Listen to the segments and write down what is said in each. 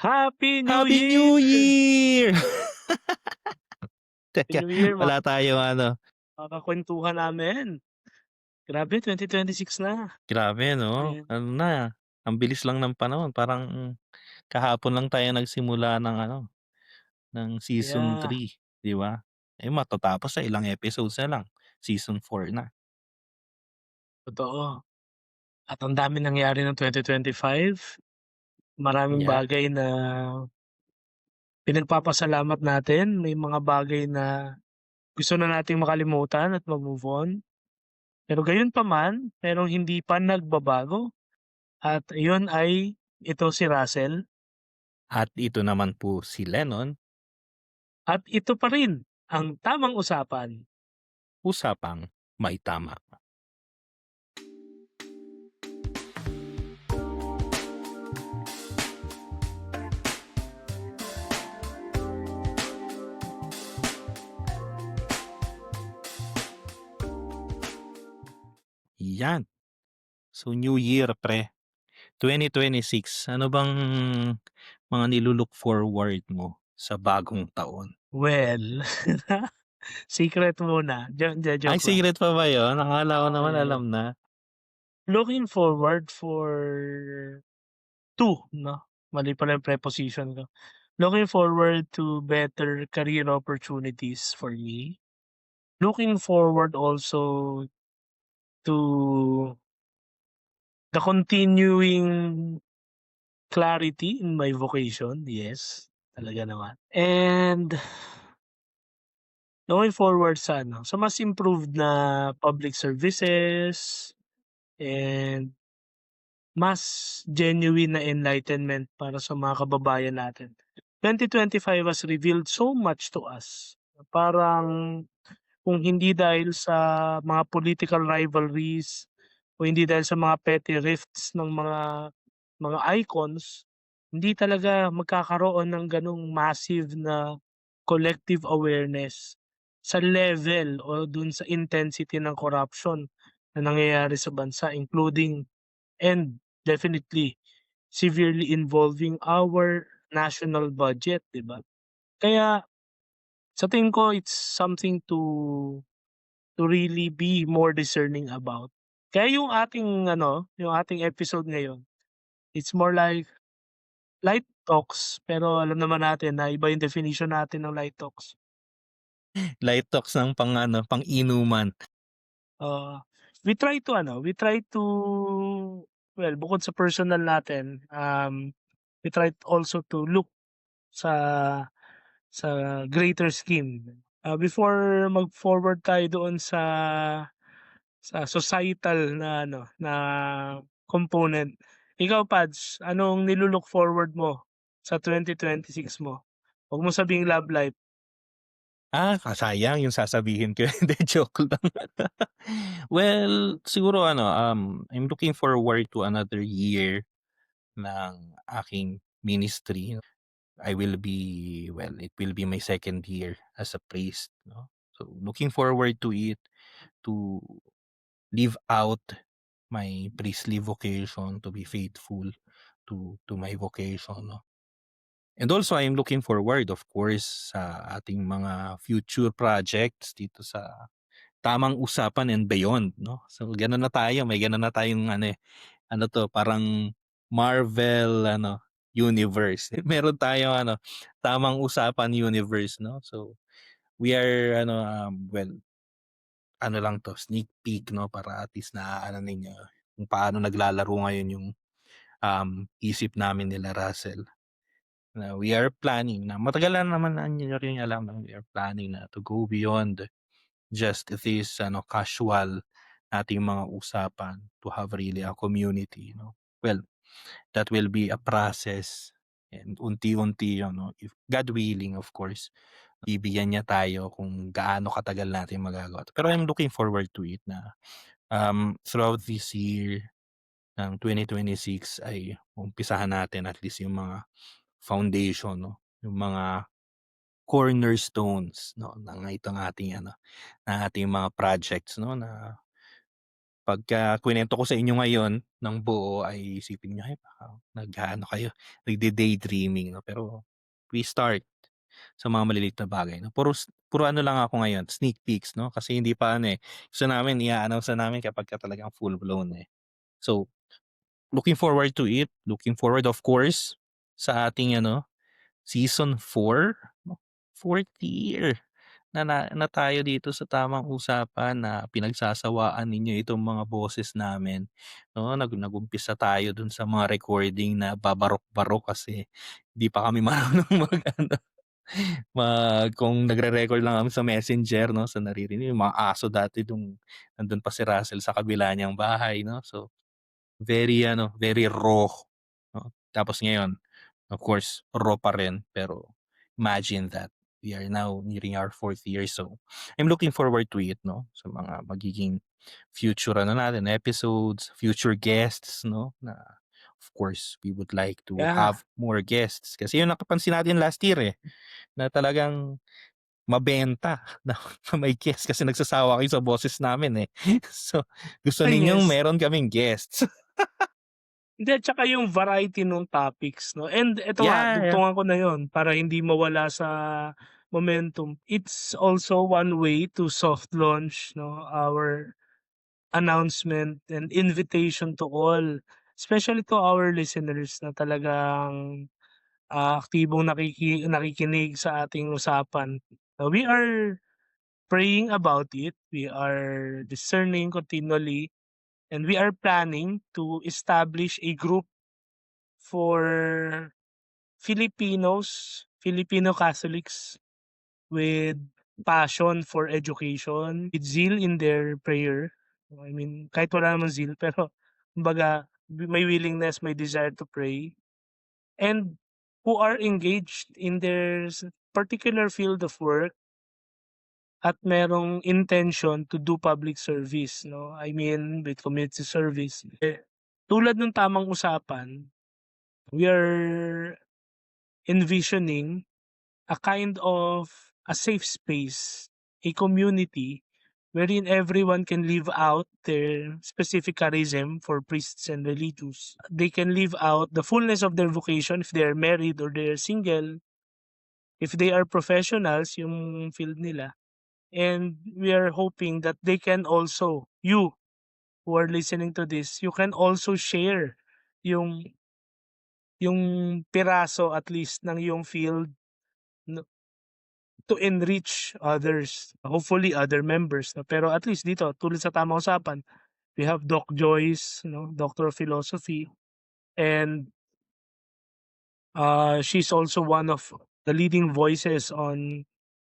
Happy New Happy Year! New Year! Happy Teka, New Year wala tayong ano, mga kakwentuhan namin. Grabe 2026 na, grabe 'no, ayan. ano na, ang bilis lang ng panahon parang kahapon lang tayo nagsimula ng ano, ng season Yeah, 3, 'di ba? Eh, matatapos na ilang episodes na lang, season 4 na. totoo. At ang daming nangyari ng 2025. Maraming Yeah, bagay na pinagpapasalamat natin, may mga bagay na gusto na nating makalimutan at mag-move on. Pero gayunpaman, merong hindi pa nagbabago at iyon ay ito si Russell at ito naman po si Lennon, at ito pa rin ang tamang usapan. usapang may tama. 'Yan. So, New Year pre, 2026, ano bang mga nilu forward mo sa bagong taon? Well, secret muna, hindi, Ay, joke lang. secret pa ba yun? Akala ko naman Yeah. alam na. Looking forward for two, 'no, mali pala yung preposition ko. Looking forward to better career opportunities for me. Looking forward also to the continuing clarity in my vocation, yes, talaga naman. And looking forward sa ano, sa mas improved na public services and mas genuine na enlightenment para sa mga kababayan natin. 2025 has revealed so much to us. Parang kung hindi dahil sa mga political rivalries o hindi dahil sa mga petty rifts ng mga icons, hindi talaga magkakaroon ng gano'ng massive na collective awareness sa level o dun sa intensity ng corruption na nangyayari sa bansa, including and definitely severely involving our national budget, 'di ba? Kaya sa tingin ko it's something to really be more discerning about. Kaya yung ating ano, yung ating episode ngayon, it's more like light talks, pero alam naman natin na iba yung definition natin ng light talks. Light talks ng pang-ano, pang-inuman. Uh, we try to well, bukod sa personal natin, we try also to look sa greater scheme. Before mag-forward tayo doon sa societal na ano, na component. Ikaw Pads, anong nilu-look forward mo sa 2026 mo? Wag mo sabihing love life. Sayang yung sasabihin ko, hindi joke lang. Well, siguro ano, I'm looking forward to another year ng aking ministry. It will be my second year as a priest, 'no. So, looking forward to it, to live out my priestly vocation, to be faithful to my vocation, 'no. And also I'm looking forward of course sa ating mga future projects dito sa Tamang Usapan and Beyond, 'no. So gano'n na tayo, may gano'n na tayong ano, ano 'to parang Marvel ano, universe. Meron tayong ano, Tamang Usapan universe, 'no. So we are ano, ano lang 'to, sneak peek 'no, para at least naaano ninyo kung paano naglalaro ngayon yung, isip namin nila Russell. Na we are planning na matagal na naman na niyo rin alam na we are planning na to go beyond just this ano, casual nating mga usapan to have really a community, no? Well, that will be a process and unti-unti yun, no? If God willing, of course, bibigyan niya tayo kung gaano katagal natin magagawa 'to. Pero I'm looking forward to it na, throughout this year ng 2026 ay umpisahan natin at least yung mga foundation, no? Yung mga cornerstones, no, ng itong ating ano, ng ating mga projects, no, na Pagka kinuwento ko sa inyo ngayon ng buo ay isipin niyo, "Ay baka nag-aano kayo, nagde-daydreaming 'no?" Pero we start sa mga maliliit na bagay 'no. Puro ano lang ako ngayon, sneak peeks 'no, kasi hindi pa ano, eh, gusto namin i-a-announce na namin kapagka talagang full blown, eh. So, looking forward to it, looking forward of course sa ating ano, season 4 no, 4th year na tayo dito sa Tamang Usapan na pinagsasawaan ninyo itong mga boses namin 'no. Nag-umpisa tayo dun sa mga recording na babarok-barok kasi di pa kami marunong mag-ano, kung nagre-record lang kami sa Messenger 'no, sa naririnig yung mga aso dati nung nandun pa si Russell sa kabila niyang bahay 'no. So, very ano, very raw 'no. Tapos ngayon, of course, raw pa rin pero imagine that, we are now nearing our 4th year so I'm looking forward to it 'no, sa mga magiging future ano natin episodes, future guests 'no, na of course we would like to Yeah. have more guests kasi yun napansin natin last year, eh, na talagang mabenta na may guest kasi nagsasawa kayo sa boses namin, eh. So, gusto ninyong Yes. meron kaming guests. Hindi, at saka yung variety nung topics 'no, and eto nga Yeah, yeah. dugtungan ko na yun para hindi mawala sa momentum. It's also one way to soft launch 'no, our announcement and invitation to all, especially to our listeners na talagang, aktibong nakikinig sa ating usapan. We are praying about it, we are discerning continually, and we are planning to establish a group for Filipinos, Filipino Catholics with passion for education, with zeal in their prayer. I mean, kahit wala namang zeal pero kumbaga may willingness, may desire to pray, and who are engaged in their particular field of work at merong intention to do public service 'no, I mean with community service. Tulad ng Tamang Usapan, we are envisioning a kind of a safe space, a community wherein everyone can live out their specific charism for priests and religious. They can live out the fullness of their vocation if they're married or they're single, if they are professionals, yung field nila. And we are hoping that they can also, you who are listening to this, you can also share yung yung piraso at least ng iyong field no, to enrich others, hopefully other members 'no. Pero at least dito tulad sa Tamang Usapan, we have Doc Joyce 'no, Doctor of Philosophy, and, she's also one of the leading voices on,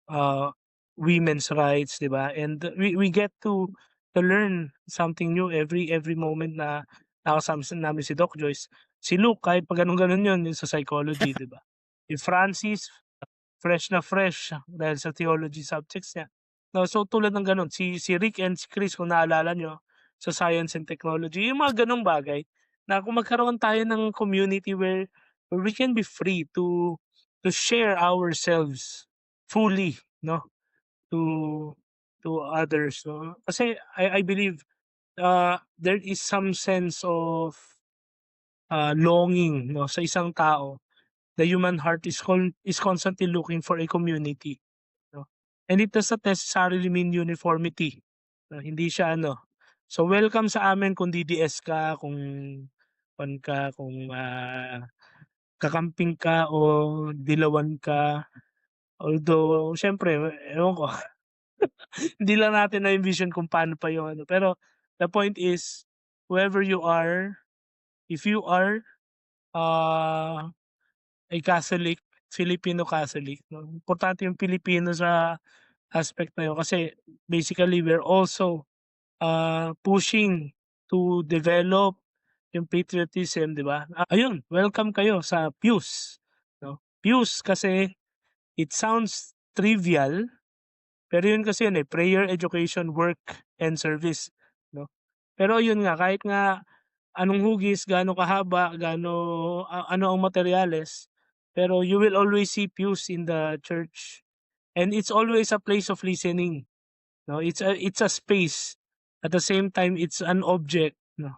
uh, women's rights, 'di ba? And we get to learn something new every moment na nakasama namin si Doc Joyce. Si Luke kahit pa gano'n-gano'n 'yun, yung sa psychology, 'di ba? Si Francis fresh na fresh dahil sa theology subjects niya. No, so tulad ng gano'n si Rick and si Chris kung naalala niyo sa Science and Technology, yung mga gano'ng bagay na kung magkaroon tayo ng community where we can be free to share ourselves fully 'no, to to others 'no. Kasi I believe, there is some sense of, longing 'no sa isang tao. The human heart is constantly looking for a community 'no, and it does not necessarily mean uniformity, hindi siya ano. So, welcome sa amin kung DDS ka, kung kuwan ka, kung, kakamping ka o dilawan ka. Although siyempre ewan ko, hindi lang natin na-envision kung paano pa yung ano, pero the point is, whoever you are, if you are, ah ay Catholic, Filipino Catholic 'no. Importante yung Pilipino sa aspect na yun kasi basically we're also, pushing to develop yung patriotism, 'di ba? Ayun, welcome kayo sa Pius 'no. Pius kasi it sounds trivial, pero yun kasi yun, eh, prayer, education, work, and service 'no. Pero yun nga, kahit nga anong hugis, gaano kahaba, ano ang materyales, pero you will always see pews in the church, and it's always a place of listening, 'no? It's a space At the same time, it's an object, no,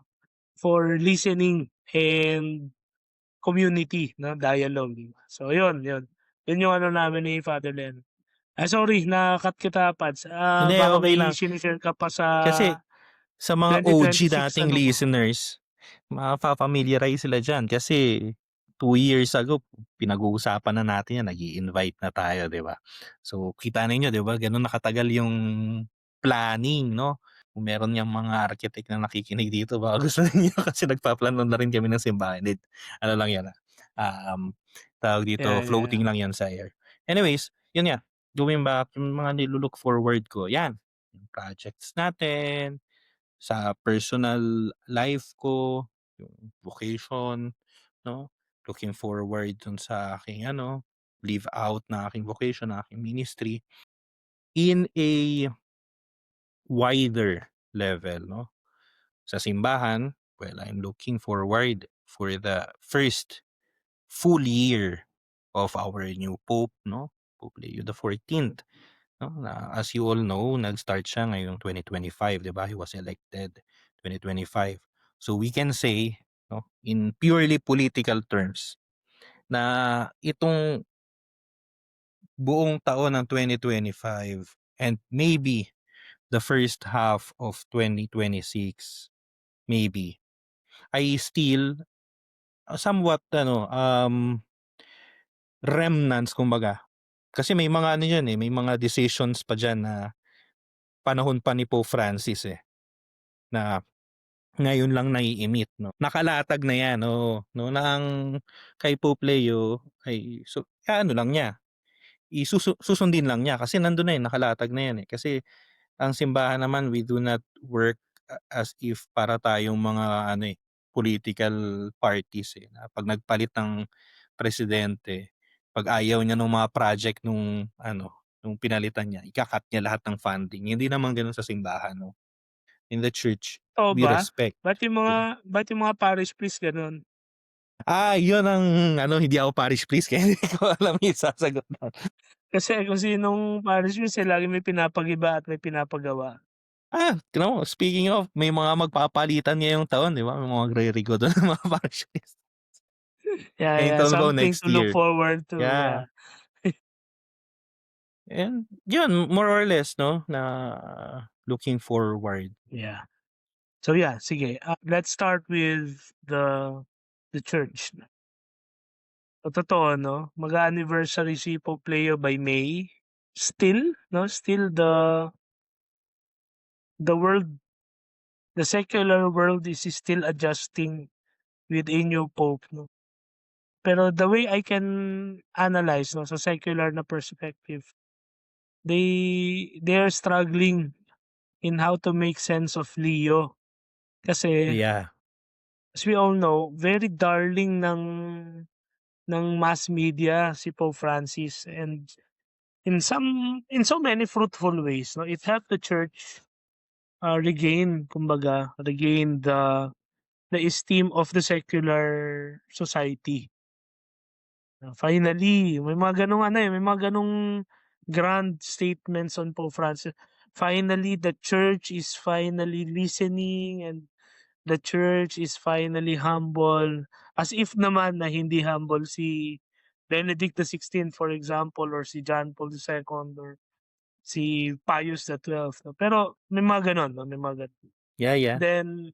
for listening and community, no, dialogue, 'di ba? So yun, yun. Yun yung ano namin ni Father Len. Sorry na-cut kita Pads, Hindi, baka okey may lang. shine-share ka pa sa Kasi sa mga OG 2026 nating ano mo? listeners, mafa-familiarize sila diyan kasi 2 years ago pinag-uusapan na natin 'yan, nag-i-invite na tayo, 'di ba? So, kita ninyo 'di ba, gano'n na katagal yung planning 'no? Kung meron niyang mga architect na nakikinig dito baka gusto niyo kasi nagpaplano na rin kami ng simbahan, hindi ano lang 'yan, tawag dito, Yeah, yeah. floating lang 'yan sa air. Anyways, yun nga, going back, yung mga nilu-look forward ko, 'yan, yung projects natin, sa personal life ko, yung vocation, 'no, looking forward dun sa aking ano, live out na aking vocation, na aking ministry in a wider level, 'no. Sa simbahan, well, I'm looking forward for the first full year of our new pope, 'no, Pope Leo the 14th. No, na as you all know, nag-start siya ngayong 2025, 'di ba? He was elected 2025. So we can say, no, in purely political terms, na itong buong taon ng 2025 and maybe the first half of 2026, maybe, ay still somewhat remnants kumbaga. Kasi may mga ano diyan, may mga decisions pa diyan na panahon pa ni Pope Francis, na ngayon lang nai-emit 'no. Nakalatag na 'yan, oo, 'no, na ang kay Pope Leo ay ano lang niya, susundin lang niya kasi nandun na, nakalatag na 'yan, Kasi ang simbahan naman, we do not work as if para tayong mga ano, political parties, na 'pag nagpalit ng presidente, 'pag ayaw niya nung mga project nung ano, nung pinalitan niya, ika-cut niya lahat ng funding. Hindi naman gano'n sa simbahan, 'no. In the church, Totoo we ba? respect, 'di ba? Ba't yung mga parish priest gano'n? Yun ang ano, hindi ako parish priest kaya hindi ko alam yung sasagot nun. Kasi kung sinong parish priest, laging may pinapag-iba at may pinapagawa. Tignan mo, speaking of, may mga magpapalitan ngayong taon, 'di ba? May mga magre-rego dun ng mga parish priest. Yeah, Ngayong yeah, taon ba o something next to look year? forward to, Yeah, yeah, and yun more or less 'no, na looking forward. yeah. So yeah, sige, let's start with the church. Sa totoo 'no, mag-a-anniversary si Pope Leo by May. Still 'no, still the world, the secular world is still adjusting with a new pope 'no. Pero the way I can analyze 'no, sa secular na perspective, they are struggling in how to make sense of Leo. Kasi Yeah, as we all know, very darling ng mass media si Pope Francis, and in so many fruitful ways 'no, it helped the church, regain the esteem of the secular society. Finally, may mga gano'ng ano, may mga gano'ng grand statements on Pope Francis. Finally, the church is finally listening, and the church is finally humble. As if naman na hindi humble si Benedict XVI, for example, or si John Paul II, or si Pius XII, 'no. Pero may mga gano'n 'no, may mga gano'n. yeah, yeah. Then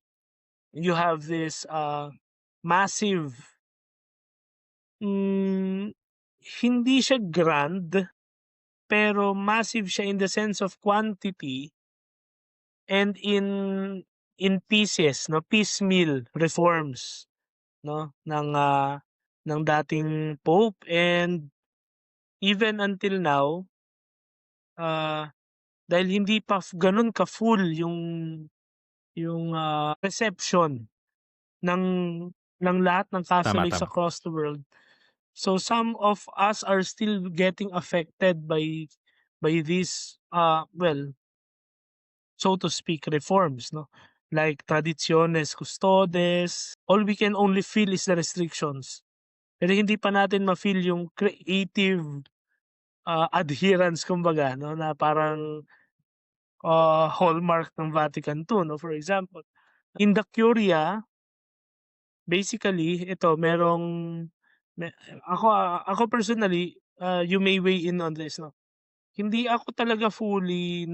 you have this, massive, hmm, hindi siya grand, pero massive siya in the sense of quantity and in pieces 'no, piecemeal reforms 'no, ng dating pope, and even until now, ah, dahil hindi pa gano'n ka-full yung reception ng lahat ng Tama, Catholics tama. across the world. So some of us are still getting affected by these, well, so to speak, reforms 'no, like Traditiones Custodes. All we can only feel is the restrictions, pero hindi pa natin ma-feel yung creative, adherence kumbaga 'no, na parang hallmark ng Vatican II 'no, for example. In the Curia, basically ito merong me ako personally, you may weigh in on this 'no. Hindi ako talaga fully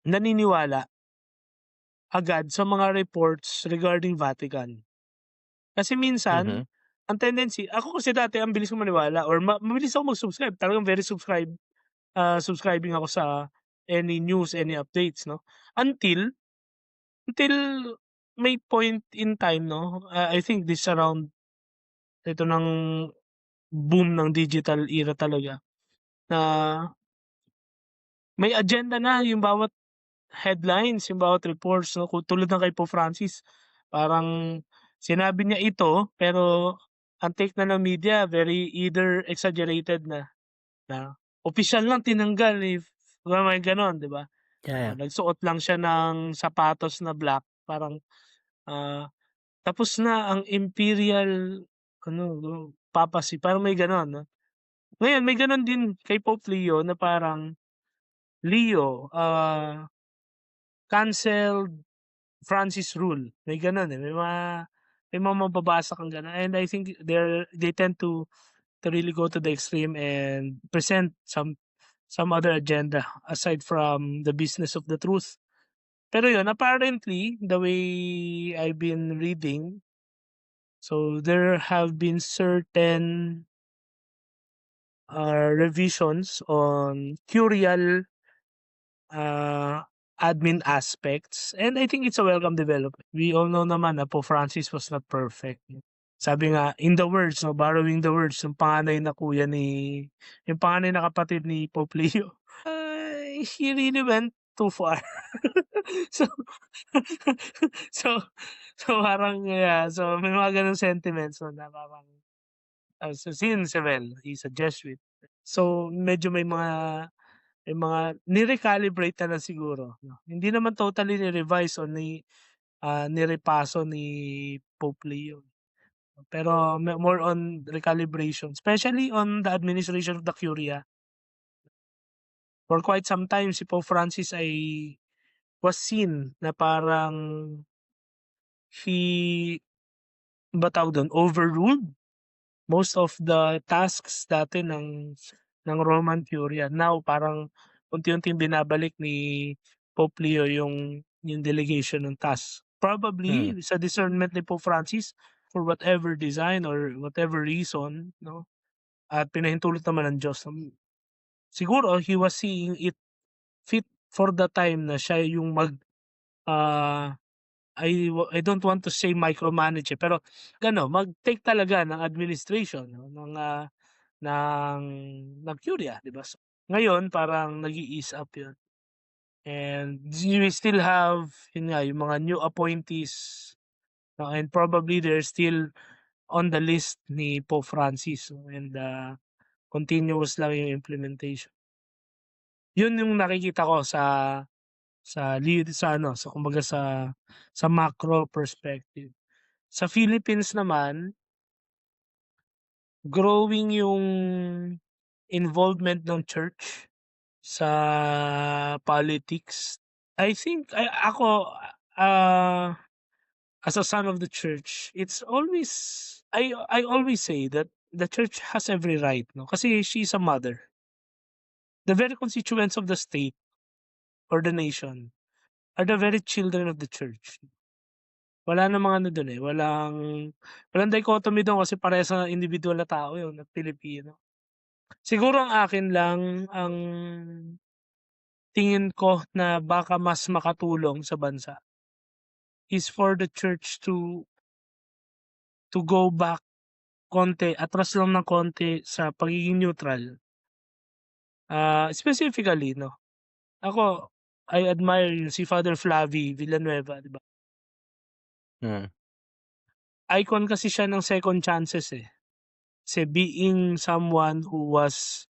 naniniwala agad sa mga reports regarding Vatican. Kasi minsan, Mhm. ang tendency ako kasi dati ang bilis kong maniwala or mabilis akong mag-subscribe, talagang very subscribing ako sa any news, any updates 'no. Until may point in time 'no, I think this around ito ng boom ng digital era talaga na may agenda na yung bawat headlines, yung bawat reports 'no, tulad ng kay Pope Francis, parang sinabi niya ito, pero ang take na ng media very either exaggerated na opisyal lang tinanggal, may gano'n 'di ba? Yeah. Nagsuot lang siya ng sapatos na black parang, ah, tapos na ang imperial ano, papacy parang may gano'n 'no. Ngayon may gano'n din kay Pope Leo na parang, "Leo, canceled Francis rule." May gano'n, may mga mababasa kang gano'n and I think they tend to really go to the extreme and present some other agenda aside from the business of the truth. Pero yun, apparently, the way I've been reading, so there have been certain, revisions on curial, uh, admin aspects and I think it's a welcome development. We all know naman na Pope Francis was not perfect. Sabi nga, in the words 'no, borrowing the words yung panganay na kuya yung panganay na kapatid ni Pope Leo, he really went too far. So so so parang yeah, so may mga gano'ng sentiments 'no na parang, so since well, he's a Jesuit. So medyo may mga ni-recalibrate na lang siguro 'no. Hindi naman totally ni-revise o nirepaso ni Pope Leo. Pero more on recalibration, especially on the administration of the Curia. For quite some time si Pope Francis ay was seen na parang he ba tawag dun, overruled most of the tasks dati ng Roman Curia. Now parang unti-unting binabalik ni Pope Leo yung delegation ng task. Hmm. Probably sa discernment ni Pope Francis for whatever design or whatever reason 'no, at pinahintulot naman ng Diyos. Siguro he was seeing it fit for the time na siya yung ah, I don't want to say micromanage, pero mag-take talaga ng administration 'no, ng Curia, 'di ba? So, ngayon parang nag-i-ease up 'yun and we still have, yun nga, yung mga new appointees, and probably they're still on the list ni Pope Francis, no, and, continuous lang yung implementation. Yun yung nakikita ko sa kumbaga sa macro perspective. Sa Philippines naman, growing yung involvement ng church sa politics. I think uh, as a son of the church, I always say that the church has every right 'no, kasi she's a mother. The very constituents of the state or the nation are the very children of the church. Wala namang ano dun, walang dichotomy dun kasi parehas na individual na tao yun at Pilipino. Siguro ang akin lang, ang tingin ko na baka mas makatulong sa bansa is for the church to go back konti, atras lang ng konti sa pagiging neutral. Specifically 'no, ako I admire si Father Flavie Villanueva, 'di ba? Hmm. Icon kasi siya ng second chances, eh. Kasi being someone who was,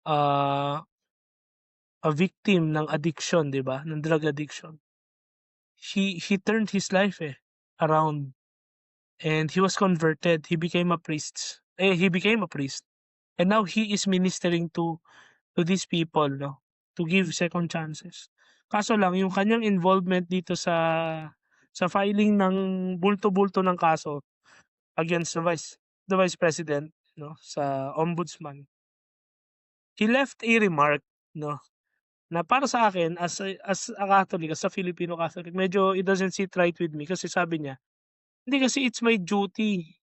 ah, a victim ng addiction, 'di ba, ng drug addiction. He turned his life, around and he was converted, he became a priest and now he is ministering to these people 'no. to give second chances. Kaso lang yung kanyang involvement dito sa filing ng bulto-bulto ng kaso against the Vice President 'no, sa Ombudsman, he left a remark 'no, na para sa akin as a Catholic, as a Filipino Catholic, medyo it doesn't sit right with me kasi sabi niya, "Hindi kasi it's my duty,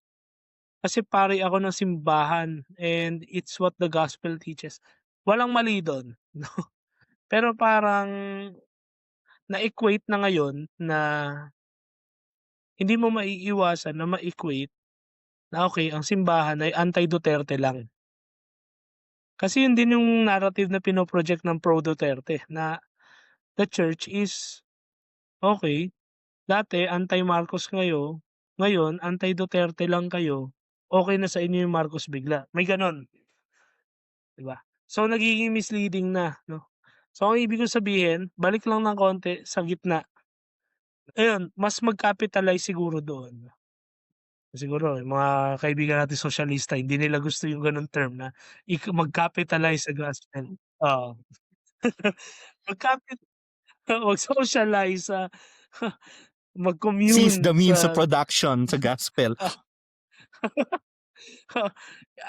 kasi pari ako ng simbahan and it's what the gospel teaches." Walang mali dun 'no, pero parang na-equate na ngayon na hindi mo maiiwasan na ma-equate na okey ang simbahan ay anti-Duterte lang. Kasi yun din yung narrative na pino-project ng pro-Duterte na the church is okey, dati anti-Marcos ngayon anti-Duterte lang kayo, okey na sa inyo yung Marcos bigla, may gano'n, 'di ba? So nagiging misleading na 'no. So ang ibig kong sabihin, balik lang ng konti sa gitna, ayun mas mag-capitalize siguro doon. Siguro yung mga kaibigan nating sosyalista hindi nila gusto yung gano'ng term na mag-capitalize sa gospel, oo. Mag-capi mag-socialize Seize the mag-commune means of sa production sa gospel.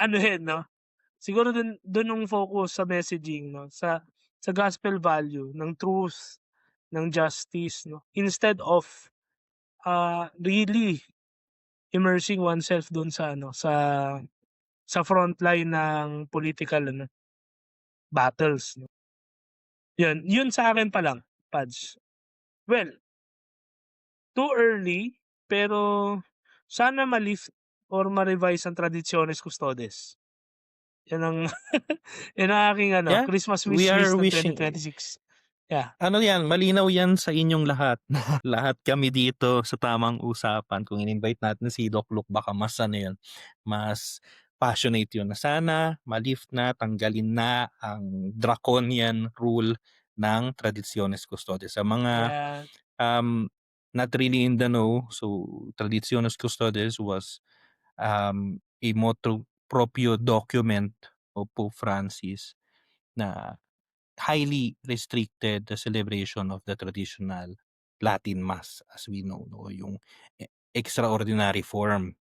anuhin 'no, siguro dun ang focus sa messaging 'no, sa gospel value ng truth, ng justice 'no, instead of, really immersing oneself dun sa ano, sa frontline ng political ano, battles 'no. Yun sa akin pa lang, Pads. Well, too early, pero sana ma-lift or ma-revise ang Traditiones Custodes. Yan ang yan ang aking ano, Yeah, Christmas we wish are list ng wishing 2026. Yeah, ano yan, malinaw yan sa inyong lahat. Lahat kami dito sa tamang usapan. Kung in-invite natin si Doc Luke, baka mas ano yun, mas passionate yun na sana ma-lift na, tanggalin na ang draconian rule ng Traditiones Custodes. Sa mga yeah, um, not really in the know, so Traditiones Custodes was a motu proprio document of Pope Francis na highly restricted the celebration of the traditional Latin Mass as we know, no? Yung extraordinary form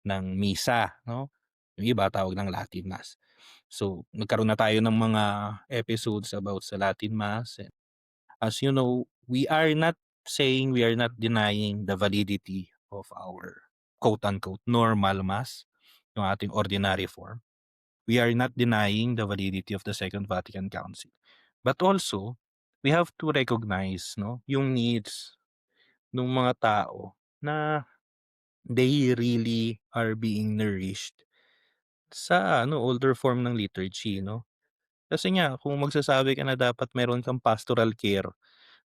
ng misa, no? Yung iba tawag ng Latin Mass. So, nagkaroon na tayo ng mga episodes about sa Latin Mass. And as you know, we are not denying the validity of our quote-unquote normal Mass, yung ating ordinary form. We are not denying the validity of the Second Vatican Council. But also, we have to recognize no, yung needs ng mga tao na they really are being nourished sa ano, older form ng liturgy. No? Kasi nga, kung magsasabi ka na dapat meron kang pastoral care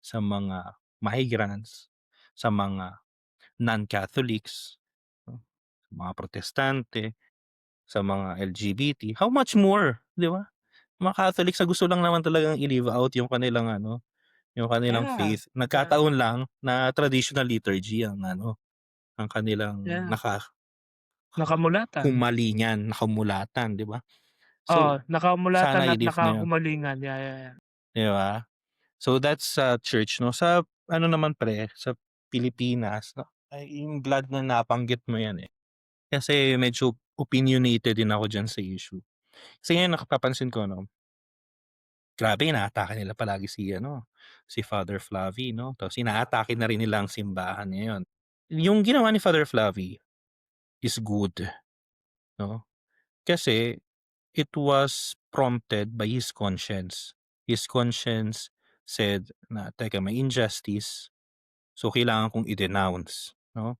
sa mga migrants, sa mga non-Catholics, no? Sa mga protestante, sa mga LGBT, how much more, di ba? Mga Catholics na gusto lang naman talagang i-live out yung kanilang ano, yung kanilang yeah, faith. yeah, Nagkataon lang na traditional liturgy ang ano, ang kanilang yeah, nakamulatan. nakamulatan, 'di ba? Oo, So, nakamulatan sana at i-lift na 'yun, nakahumalingan, yeah, yeah, yeah. 'di ba? So, that's sa church 'no. Sa ano naman pre, sa Pilipinas 'no, ay yung glad na nabanggit mo 'yan, eh. Kasi medyo opinionated din ako diyan sa issue. Kasi ngayon napapansin ko 'no, grabe inaatake nila palagi si ano, si Father Flavi 'no, tapos inaatake na rin nila ang simbahan ngayon. Yung ginawa ni Father Flavi is good 'no, kasi it was prompted by his conscience. His conscience said na, "Teka may injustice, so kailangan kong i-denounce," 'no.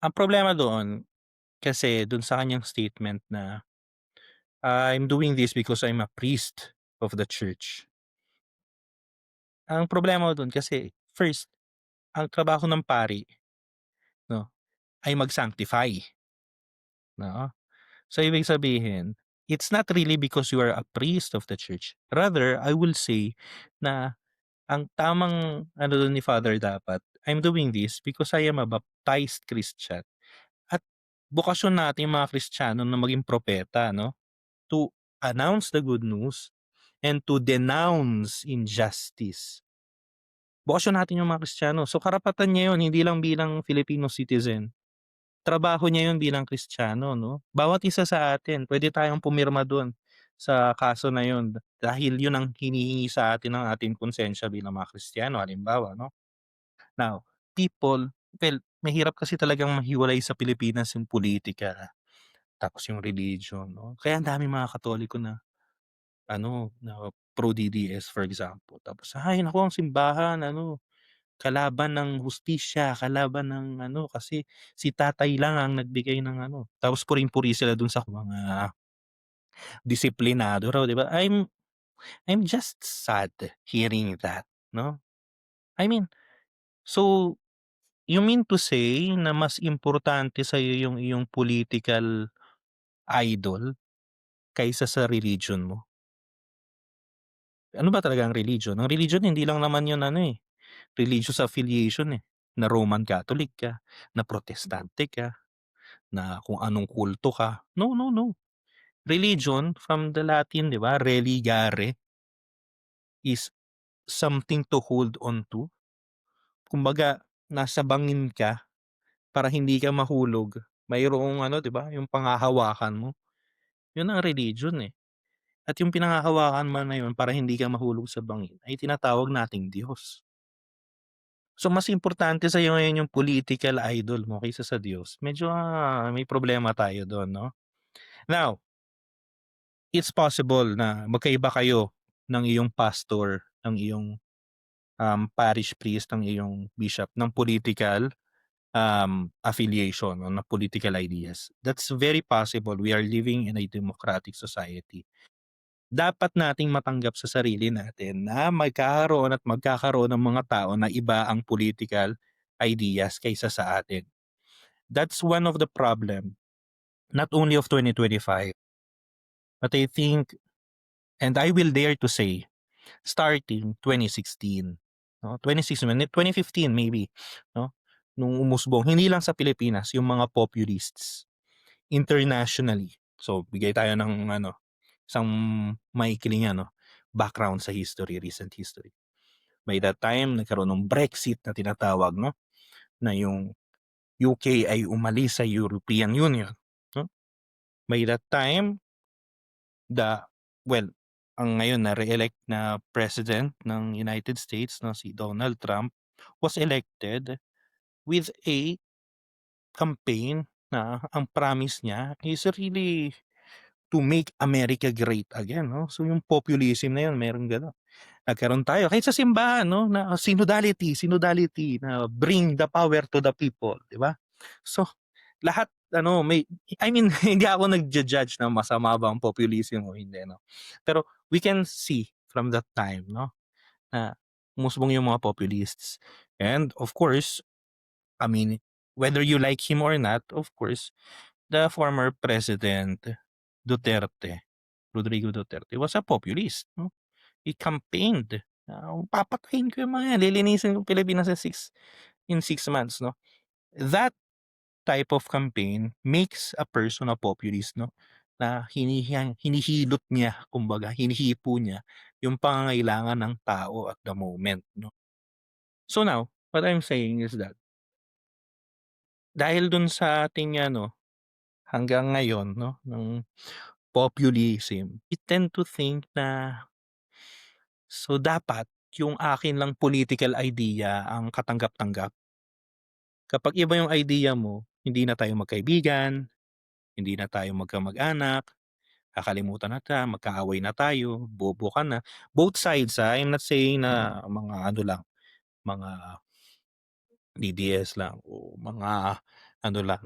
Ang problema doon, kasi dun sa kanyang statement na, "I'm doing this because I'm a priest of the church." Ang problema dun kasi first, ang trabaho ng pari 'no, ay mag-sanctify, 'no. So ibig sabihin, it's not really because you are a priest of the church. Rather, I will say na ang tamang ano dun ni Father dapat, I'm doing this because I am a baptized Christian. At bokasyon natin mga Kristiyano na maging propeta 'no, to announce the good news and to denounce injustice. Bokasyon natin yung mga Kristiyano. So karapatan niya yun hindi lang bilang Filipino citizen. Trabaho niya yun bilang Kristiyano 'no. Bawat isa sa atin puwede tayong pumirma dun sa kaso na yun dahil yun ang hinihingi sa atin ng ating konsensya bilang mga Kristiyano halimbawa 'no. Now, people well, mahirap kasi talagang mahiwalay sa Pilipinas yung pulitika, tapos yung religion 'no. Kaya ang daming mga Katoliko na ano, na pro DDS for example. Tapos, "Ay naku ang simbahan ano, kalaban ng hustisya, kalaban ng ano, kasi si tatay lang ang nagbigay ng ano." Tapos puring-puri sila dun sa mga disiplinado raw, 'di ba? I'm just sad hearing that 'no. I mean, so you mean to say na mas importante sa'yo yung iyong political idol kaysa sa religion mo? Ano ba talaga ang religion? Ang religion hindi lang naman yun ano, eh, religious affiliation, eh, na Roman Catholic ka, na Protestante ka, na kung anong kulto ka. No, no, no. Religion from the Latin, 'di ba, religare is something to hold on to. Kumbaga nasa bangin ka para hindi ka mahulog. Mayroong ano, 'di ba, yung panghahawakan mo. Yun ang religion, eh. At yung pinanghahawakan mo na yun para hindi ka mahulog sa bangin ay tinatawag nating Diyos. So mas importante sa'yo ngayon yung political idol mo kaysa sa Diyos, medyo, may problema tayo dun 'no. Now, it's possible na magkaiba kayo ng iyong pastor, ng iyong, parish priest, ng iyong bishop ng political, affiliation o ng political ideas. That's very possible, we are living in a democratic society. Dapat nating matanggap sa sarili natin na magkakaroon ng mga tao na iba ang political ideas kaysa sa atin. That's one of the problem, not only of 2025, but I think, and I will dare to say, starting 2016, no? 2016, 2015 maybe, no? Nung umusbong, hindi lang sa Pilipinas, yung mga populists, internationally. So, bigay tayo ng ano, isang maikling ano, background sa history, recent history. By that time, nagkaroon ng Brexit na tinatawag, no? Na yung UK ay umalis sa European Union, no? By that time, the well, ang ngayon na re-elect na president ng United States, no, si Donald Trump, was elected with a campaign na ang promise niya is really to make America great again, no? So yung populism na yun, meron gano'n. Nagkaroon tayo kahit sa simbahan 'no, na synodality, synodality na bring the power to the people, 'di ba? So, lahat ano may I mean hindi ako nagju-judge na masama ba ang populism o hindi 'no. Pero we can see from that time 'no, na umusbong yung mga populists. And of course, I mean, whether you like him or not, of course, the former president Duterte, Rodrigo Duterte was a populist 'no. He campaigned na papatayin ko yung mga yan, lilinisin ko Pilipinas in 6 months 'no. That type of campaign makes a person a populist 'no, na hinihilot niya kumbaga, hinihipo niya yung pangangailangan ng tao at the moment 'no. So now, what I'm saying is that dahil dun sa ating ano, hanggang ngayon 'no, ng populism, we tend to think na so dapat yung akin lang political idea ang katanggap-tanggap. Kapag iba yung idea mo, hindi na tayo magkaibigan, hindi na tayo magkamag-anak, kakalimutan na magkaaway na tayo, bobo ka na. Both sides, I'm not saying na mga ano lang, mga DDS lang o mga ano lang,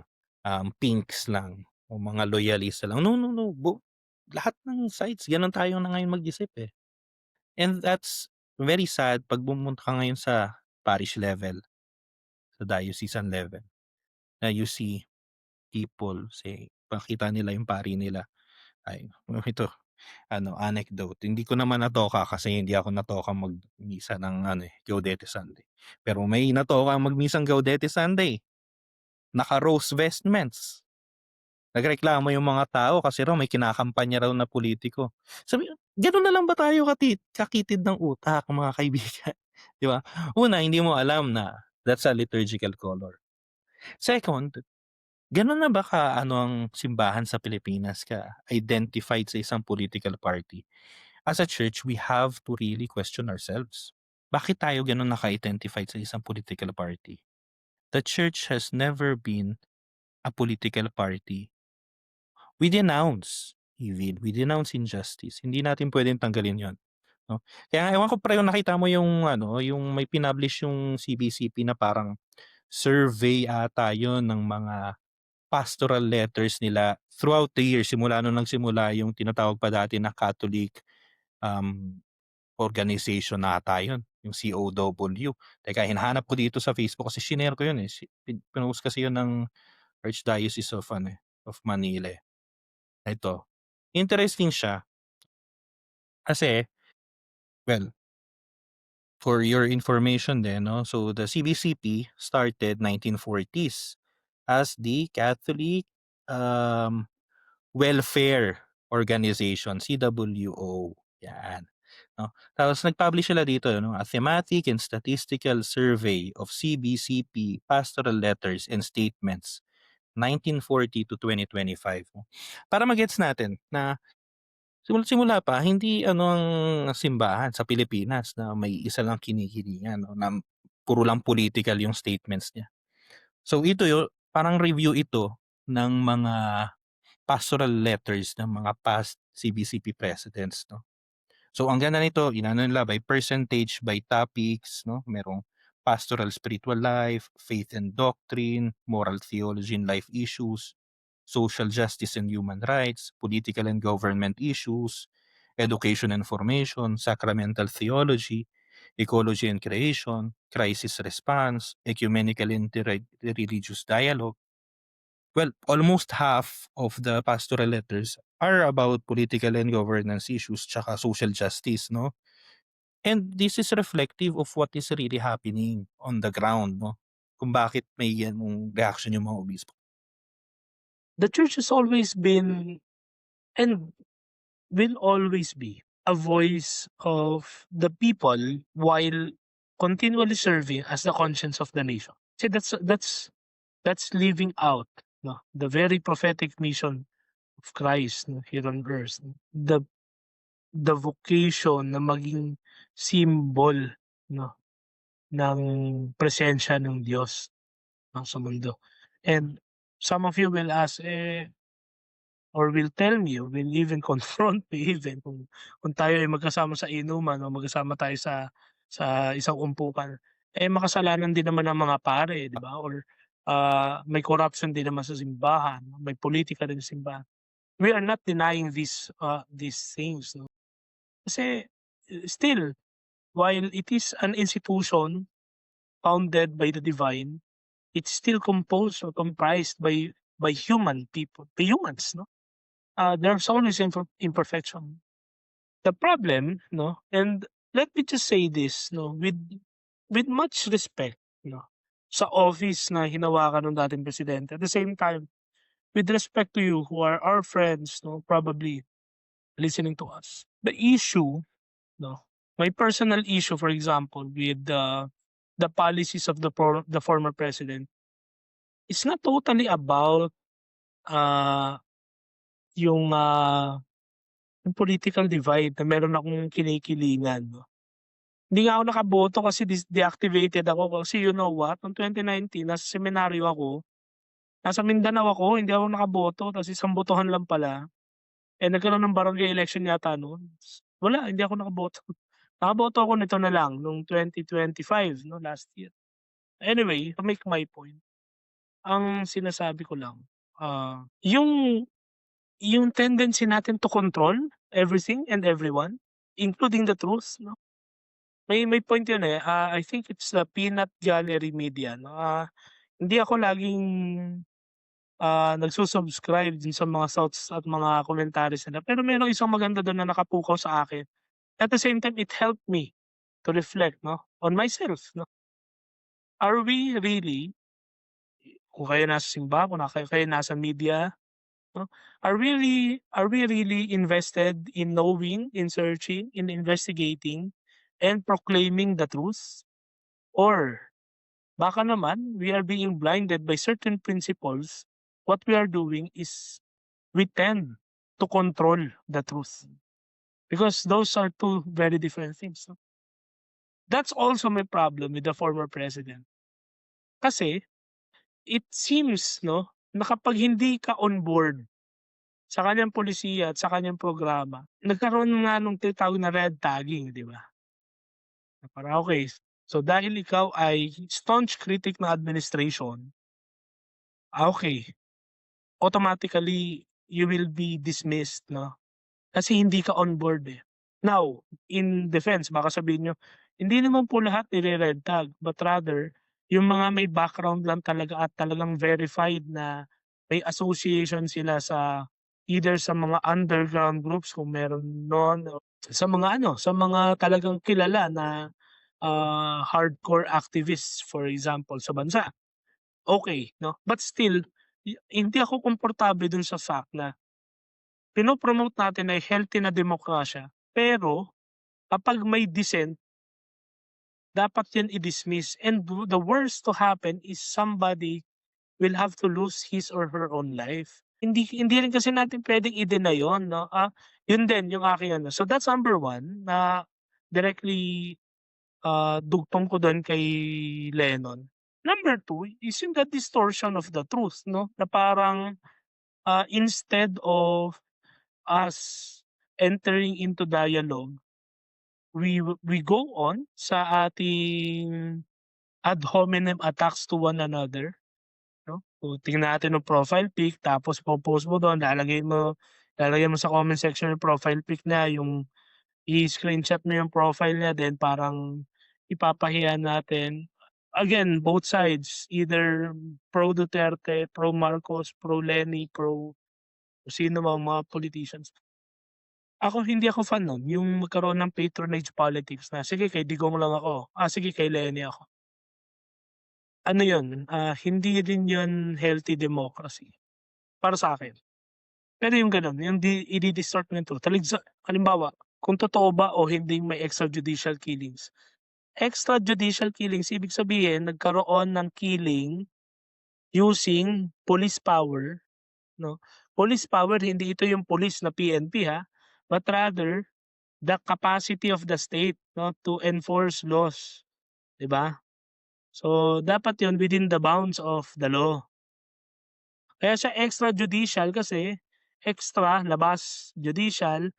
pinks lang o mga loyalista lang. No, no, no, lahat ng sides gano'n tayo na ngayon mag-isip, eh. And that's very sad 'pag pumunta ka ngayon sa parish level, sa diocesan level, na you see people say pakita nila yung pari nila ay ito ano anecdote, hindi ko naman natoka kasi hindi ako natokang mag-misa ng ano, eh, Gaudete Sunday. Pero may natokang mag-misang Gaudete Sunday, naka-rose vestments. Nagreklamo yung mga tao kasi raw may kinakampanya raw na pulitiko. Sabi gano'n na lang ba tayo kakitid ng utak mga kaibigan, 'di ba? Una, hindi mo alam na that's a liturgical color. Second, gano'n na ba ka-ano ang simbahan sa Pilipinas, ka-identified sa isang political party? As a church, we have to really question ourselves. Bakit tayo gano'n naka-identified sa isang political party? The church has never been a political party. We denounce evil, we denounce injustice. Hindi natin puwedeng tanggalin 'yon, 'no? Kaya nga ewan ko pre kung nakita mo yung ano, yung may pinablish yung CBCP na parang survey ata 'yun ng mga pastoral letters nila throughout the year simula nung nagsimula yung tinatawag pa dati na Catholic, um, organization ata 'yun, yung COW. Teka hinahanap ko dito sa Facebook kasi shinare ko 'yun, eh, pinost kasi 'yun ng Archdiocese of ano, eh, of Manila, eh. Ito, interesting siya kasi well, for your information din 'no, so the CBCP started 1940s as the Catholic, um, Welfare Organization, CWO, 'yan, 'no. Tapos nag-publish sila dito 'no, "A Thematic and Statistical Survey of CBCP Pastoral Letters and Statements, 1940 to 2025." 'no. Para ma-gets natin na simula pa hindi ano ang simbahan sa Pilipinas na may isa lang kinikilingan 'no, na puro lang political yung statements niya. So ito parang review ito ng mga pastoral letters ng mga past CBCP presidents 'no. So ang ganda nito inano nila by percentage, by topics 'no, merong pastoral spiritual life, faith and doctrine, moral theology and life issues, social justice and human rights, political and government issues, education and formation, sacramental theology, ecology and creation, crisis response, ecumenical and religious dialogue. Well, almost half of the pastoral letters are about political and governance issues tsaka social justice, no? And this is reflective of what is really happening on the ground, no? Kung bakit may ganung reaction yung mga obispo. The church has always been and will always be a voice of the people while continually serving as the conscience of the nation. See, that's living out no, the very prophetic mission of Christ no, here on earth. No? The vocation na maging symbol no, ng presensya ng Diyos no, sa mundo. And some of you will ask, or will tell me or will even confront me even kung tayo ay magkasama sa inuman o magkasama tayo sa isang umpukan, makasalanan din naman ang mga pare, 'di ba? Or, may corruption din naman sa simbahan, may politika din sa simbahan. We are not denying these things 'no, kasi still, while it is an institution founded by the divine, it's still composed or comprised by human people, by humans 'no? There's always imperfection. The problem, no, and let me just say this, no, with much respect, no, sa office na hinawakan ng dating presidente. At the same time, with respect to you who are our friends, no, probably listening to us. The issue, no, my personal issue, for example, with the policies of the former president, is not totally about uh, yung yung political divide na meron akong kinikilingan 'no. Hindi nga ako nakaboto kasi deactivated ako kasi you know what, noong 2019 nasa seminaryo ako, nasa Mindanao ako, hindi ako nakaboto ta's isang botohan lang pala, nagkaroon ng barangay election yata no'n. Wala, hindi ako nakaboto. Nakaboto ako nito na lang nung 2025 'no, last year. Anyway, to make my point, ang sinasabi ko lang, yung tendency natin to control everything and everyone, including the truth 'no. May point yun, I think it's the Peanut Gallery Media 'no, hindi ako laging, nagsu-subscribe din sa mga thoughts at mga commentaries nila, pero merong isang maganda dun na nakapukaw sa akin. At the same time, it helped me to reflect 'no, on myself 'no. Are we really, kung kayo nasa simbahan, kung kayo nasa media, 'no? Are we really invested in knowing, in searching, in investigating, and proclaiming the truth? Or baka naman we are being blinded by certain principles, what we are doing is we tend to control the truth, because those are two very different things, 'no? That's also my problem with the former president. Kasi it seems 'no, na kapag hindi ka on board sa kanyang pulisiya at sa kanyang programa, nagkaroon nga nung tinatawag na red tagging, 'di ba? Na parang okey, so dahil ikaw ay staunch critic ng administration, okey, automatically you will be dismissed 'no, kasi hindi ka on board, eh. Now, in defense baka sabihin niyo, hindi naman po lahat nire-red tag, but rather yung mga may background lang talaga at talagang verified na may association sila sa either sa mga underground groups kung meron nun, o sa mga ano, sa mga talagang kilala na, hardcore activists for example sa bansa, okey 'no. But still, hindi ako komportable dun sa fact na pino-promote natin ay healthy na demokrasya, pero kapag may dissent, dapat yan i-dismiss, and the worst to happen is somebody will have to lose his or her own life. Hindi rin kasi natin puwedeng i-deny yun 'no, yun din yung aking ano, so that's number one na directly, dugtong ko dun kay Lennon. Number two is yung the distortion of the truth 'no, na parang, instead of us entering into dialogue, we go on sa ating ad hominem attacks to one another 'no. So, tingnan natin yung profile pic, tapos po-post mo dun, lalagyan mo sa comment section yung profile pic niya, yung i-screenshot mo yung profile niya, then parang ipapahiya natin. Again, both sides, either pro Duterte, pro Marcos, pro Lenny, pro kung sino mang mga politicians. Hindi ako fan nun, yung magkaroon ng patronage politics na, "Sige kay Digong lang ako, sige kay Lenny ako." Ano yun, hindi rin yun healthy democracy para sa'kin. Pero yung gano'n, yung idi-distort mo yung truth, halimbawa, kung totoo ba o hindi may extrajudicial killings. Extrajudicial killings ibig sabihin nagkaroon ng killing using police power 'no. Police power, hindi ito yung police na PNP but rather the capacity of the state 'no, to enforce laws, 'di ba? So, dapat yun within the bounds of the law. Kaya siya extrajudicial kasi extra, labas, judicial,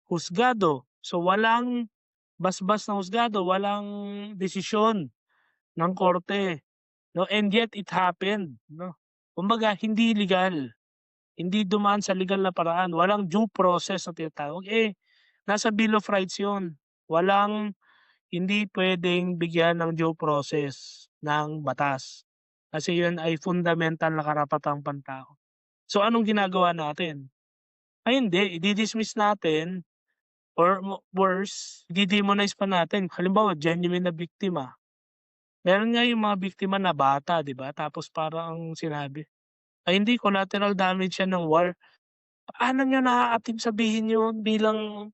husgado. So, walang basbas na husgado, walang desisyon ng korte 'no, and yet it happened 'no. Kumbaga hindi legal, hindi dumaan sa legal na paraan, walang due process na tinatawag, nasa Bill of Rights yun. Hindi puwedeng bigyan ng due process ng batas, kasi yun ay fundamental na karapatang pantao. So, anong ginagawa natin? Hindi, i-di-dismiss natin, or worse, i-de-demonize pa natin. Halimbawa, genuine na biktima. Meron nga yung mga biktima na bata, 'di ba, tapos parang sinabi, "Ay hindi, collateral damage yan ng war." Paano niyo naaatim sabihin yun bilang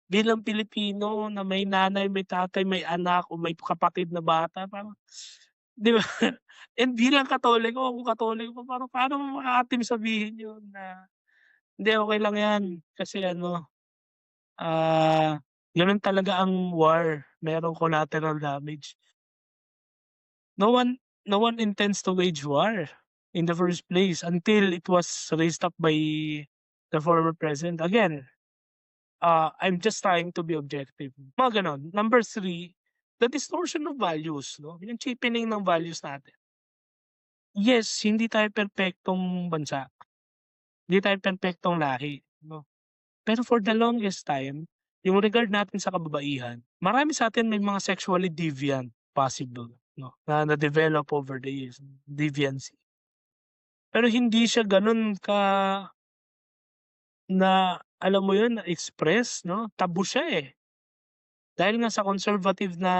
bilang Pilipino na may nanay, may tatay, may anak o may kapatid na bata, parang 'di ba? And bilang Katoliko, kung Katoliko parang paano mo maaatim sabihin yun na, "Hindi, okey lang yan kasi ano, ganun talaga ang war, merong collateral damage." No one no one intends to wage war in the first place until it was raised up by the former president. Again, I'm just trying to be objective, mga gano'n. Number three, the distortion of values 'no, yung cheapening ng values natin. Yes, hindi tayo perpektong bansa, hindi tayo perpektong lahi 'no, pero for the longest time, yung regard natin sa kababaihan, marami sa'tin may mga sexually deviant possible 'no, na na-develop over the years, deviancy. Pero hindi siya gano'n na alam mo yun, na-express 'no, taboo siya, dahil nga sa conservative na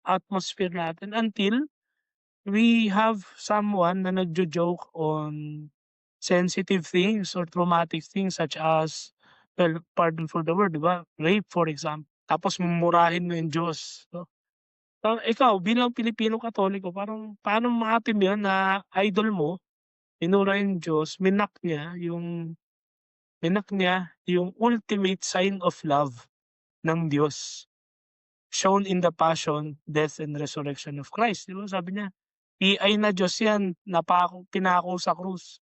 atmosphere natin until we have someone na nagjo-joke on sensitive things or traumatic things such as, well, pardon for the word, 'di ba, rape for example, tapos mumurahin mo yung Diyos, 'no? Ikaw bilang Pilipino Katoliko parang paano ma-atin yun na idol mo, minura yung Diyos, minak niya yung ultimate sign of love ng Diyos, shown in the passion, death, and resurrection of Christ, 'di ba sabi niya, "Iay na Diyos yan, pinako sa krus.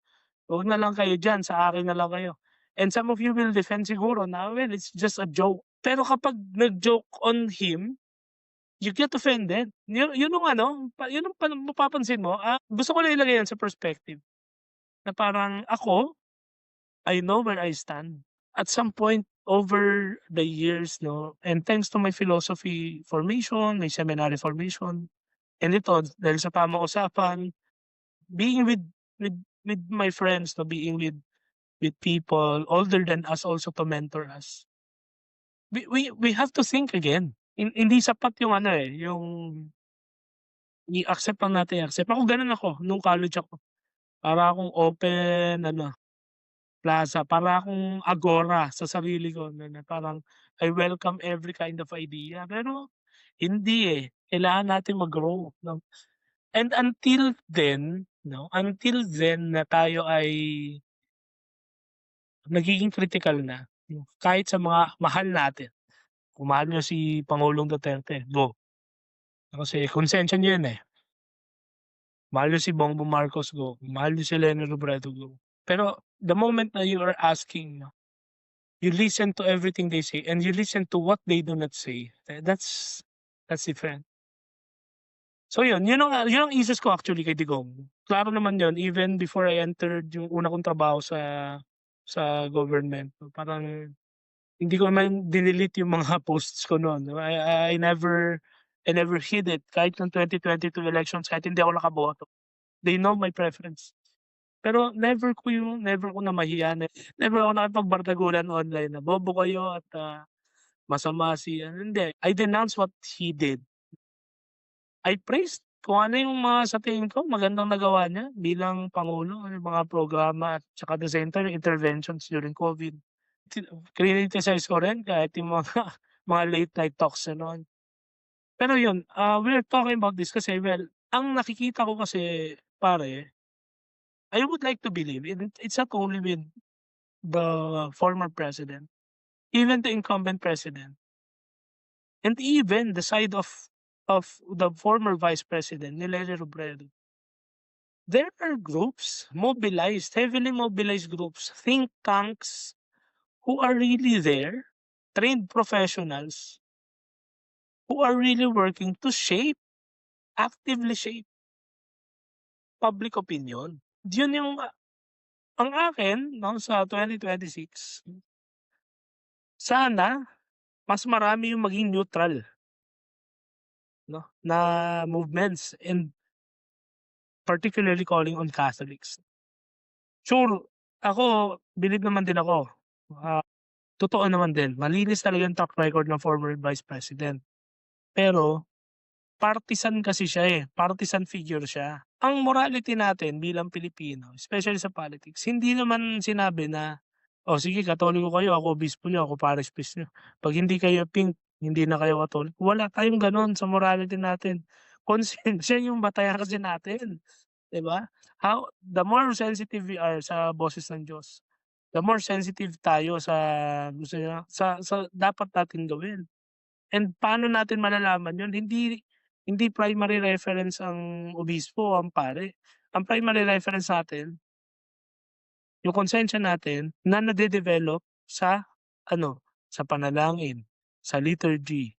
Huwag na lang kayo diyan, sa akin na lang kayo." And some of you will defend siguro na, well, it's just a joke. Pero kapag nag-joke on him, you get offended. Yun yung ano, yun yung mapapansin mo, gusto ko lang ilagay yan sa perspective na parang ako, I know where I stand. At some point over the years 'no, and thanks to my philosophy formation, my seminary formation, and ito dahil sa tamang usapan, being with my friends 'no, being with people older than us also to mentor us. We have to think again. Hindi sapat yung ano, yung i-accept lang natin i-accept. Ako gano'n ako nung college ako. Para akong open ano, plaza, para akong agora sa sarili ko na parang I welcome every kind of idea. Pero hindi, kailangan natin mag-grow 'no. And until then na tayo ay nagiging kritikal na, kahit sa mga mahal natin. Kung mahal niyo si Pangulong Duterte, go. Kasi konsensya niyo yun, Mahal niyo si Bongbong Marcos, go. Kung mahal niyo si Leni Robredo, go. Pero the moment na you are asking, you listen to everything they say and you listen to what they do not say, that's different. So yun ang issues ko actually kay Digong. Klaro naman yun even before I entered yung una kong trabaho sa government. Parang hindi ko naman dinelete yung mga posts ko nun. I never hid it kahit nung 2022 elections, kahit hindi ako nakaboto. They know my preference. Pero never ko namahiya na never ako nakipagbardagulan online na bobo kayo at, masama si ano, hindi. I denounce what he did. I praised kung ano yung mga sa tingin ko magandang nagawa niya bilang pangulo, yung mga programa at tsaka at the same time yung interventions during COVID. Criticize ko rin kahit yung mga mga late night talks niya noon. Pero yun, we're talking about this kasi well, ang nakikita ko kasi pare, I would like to believe it's not only with the former president, even the incumbent president, and even the side of the former vice president ni Leni Robredo. There are groups, heavily mobilized groups, think tanks who are really there, trained professionals who are really working to actively shape public opinion. Yun yung ang akin 'no, sa 2026, sana mas marami yung maging neutral 'no, na movements and particularly calling on Catholics. Sure, ako believe naman din ako, totoo naman din malinis talaga yung track record ng former Vice President. Pero partisan kasi siya, partisan figure siya. Ang morality natin bilang Pilipino, especially sa politics, hindi naman sinabi na, "O sige Katoliko kayo, ako obispo niyo, ako parish priest niyo. 'Pag hindi kayo pink, hindi na kayo Katoliko." Wala tayong gano'n sa morality natin. Konsensiya yung batayan kasi natin, 'di ba? The more sensitive we are sa boses ng Diyos, the more sensitive tayo sa gusto niya sa dapat nating gawin. And paano natin malalaman yun? Hindi primary reference ang obispo o ang pare. Ang primary reference natin, yung konsensya natin na nade-develop sa ano, sa panalangin, sa liturgy,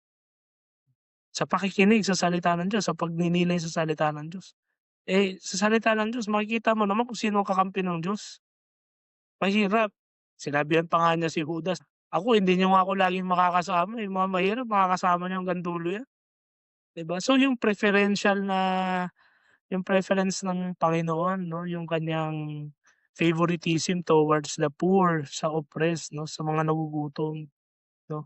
sa pakikinig sa salita ng Diyos, sa pagninilay sa salita ng Diyos. Sa salita ng Diyos makikita mo naman kung sino ang kakampi ng Diyos. Mahirap, sinabihan pa nga niya si Judas, "Ako hindi niyo nga ako laging makakasama, yung mga mahirap makakasama niyo hanggang dulo yan." 'Di ba? So yung preference ng Panginoon 'no, yung kaniyang favoritism towards the poor, sa oppressed 'no, sa mga nagugutom 'no.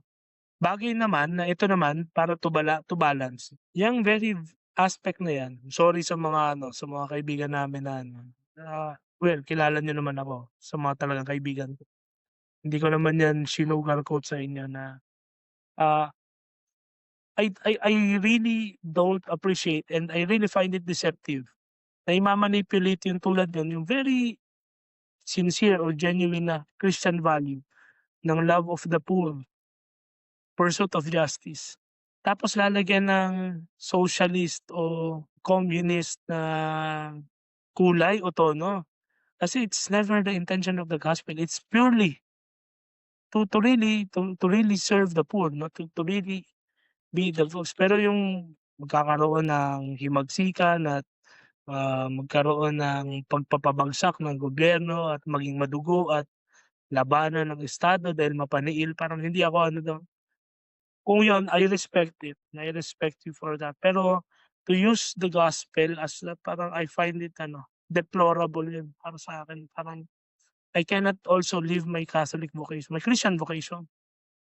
Bagay naman na ito naman para to balance, yang very aspect na yan, sorry sa mga ano, sa mga kaibigan namin na ano, na Well, kilala niyo naman ako sa mga talagang kaibigan ko. Hindi ko naman 'yan sinugarcoat sa inyo na, ah, I really don't appreciate and I really find it deceptive na ima-manipulate yung tulad nun, yung very sincere or genuine na Christian value ng love of the poor, pursuit of justice. Tapos lalagyan ng socialist o communist na kulay o tono. Kasi it's never the intention of the gospel. It's purely to really serve the poor 'no, to really be the cause. Pero yung magkakaroon ng himagsikan at, magkaroon ng pagpapabagsak ng gobyerno at maging madugo at labanan ng estado dahil mapaniil, parang hindi ako ano dun, kung yun I respect it, I respect you for that. Pero to use the gospel as parang I find it ano, deplorable yun para sa'kin. Parang I cannot also leave my Catholic vocation, my Christian vocation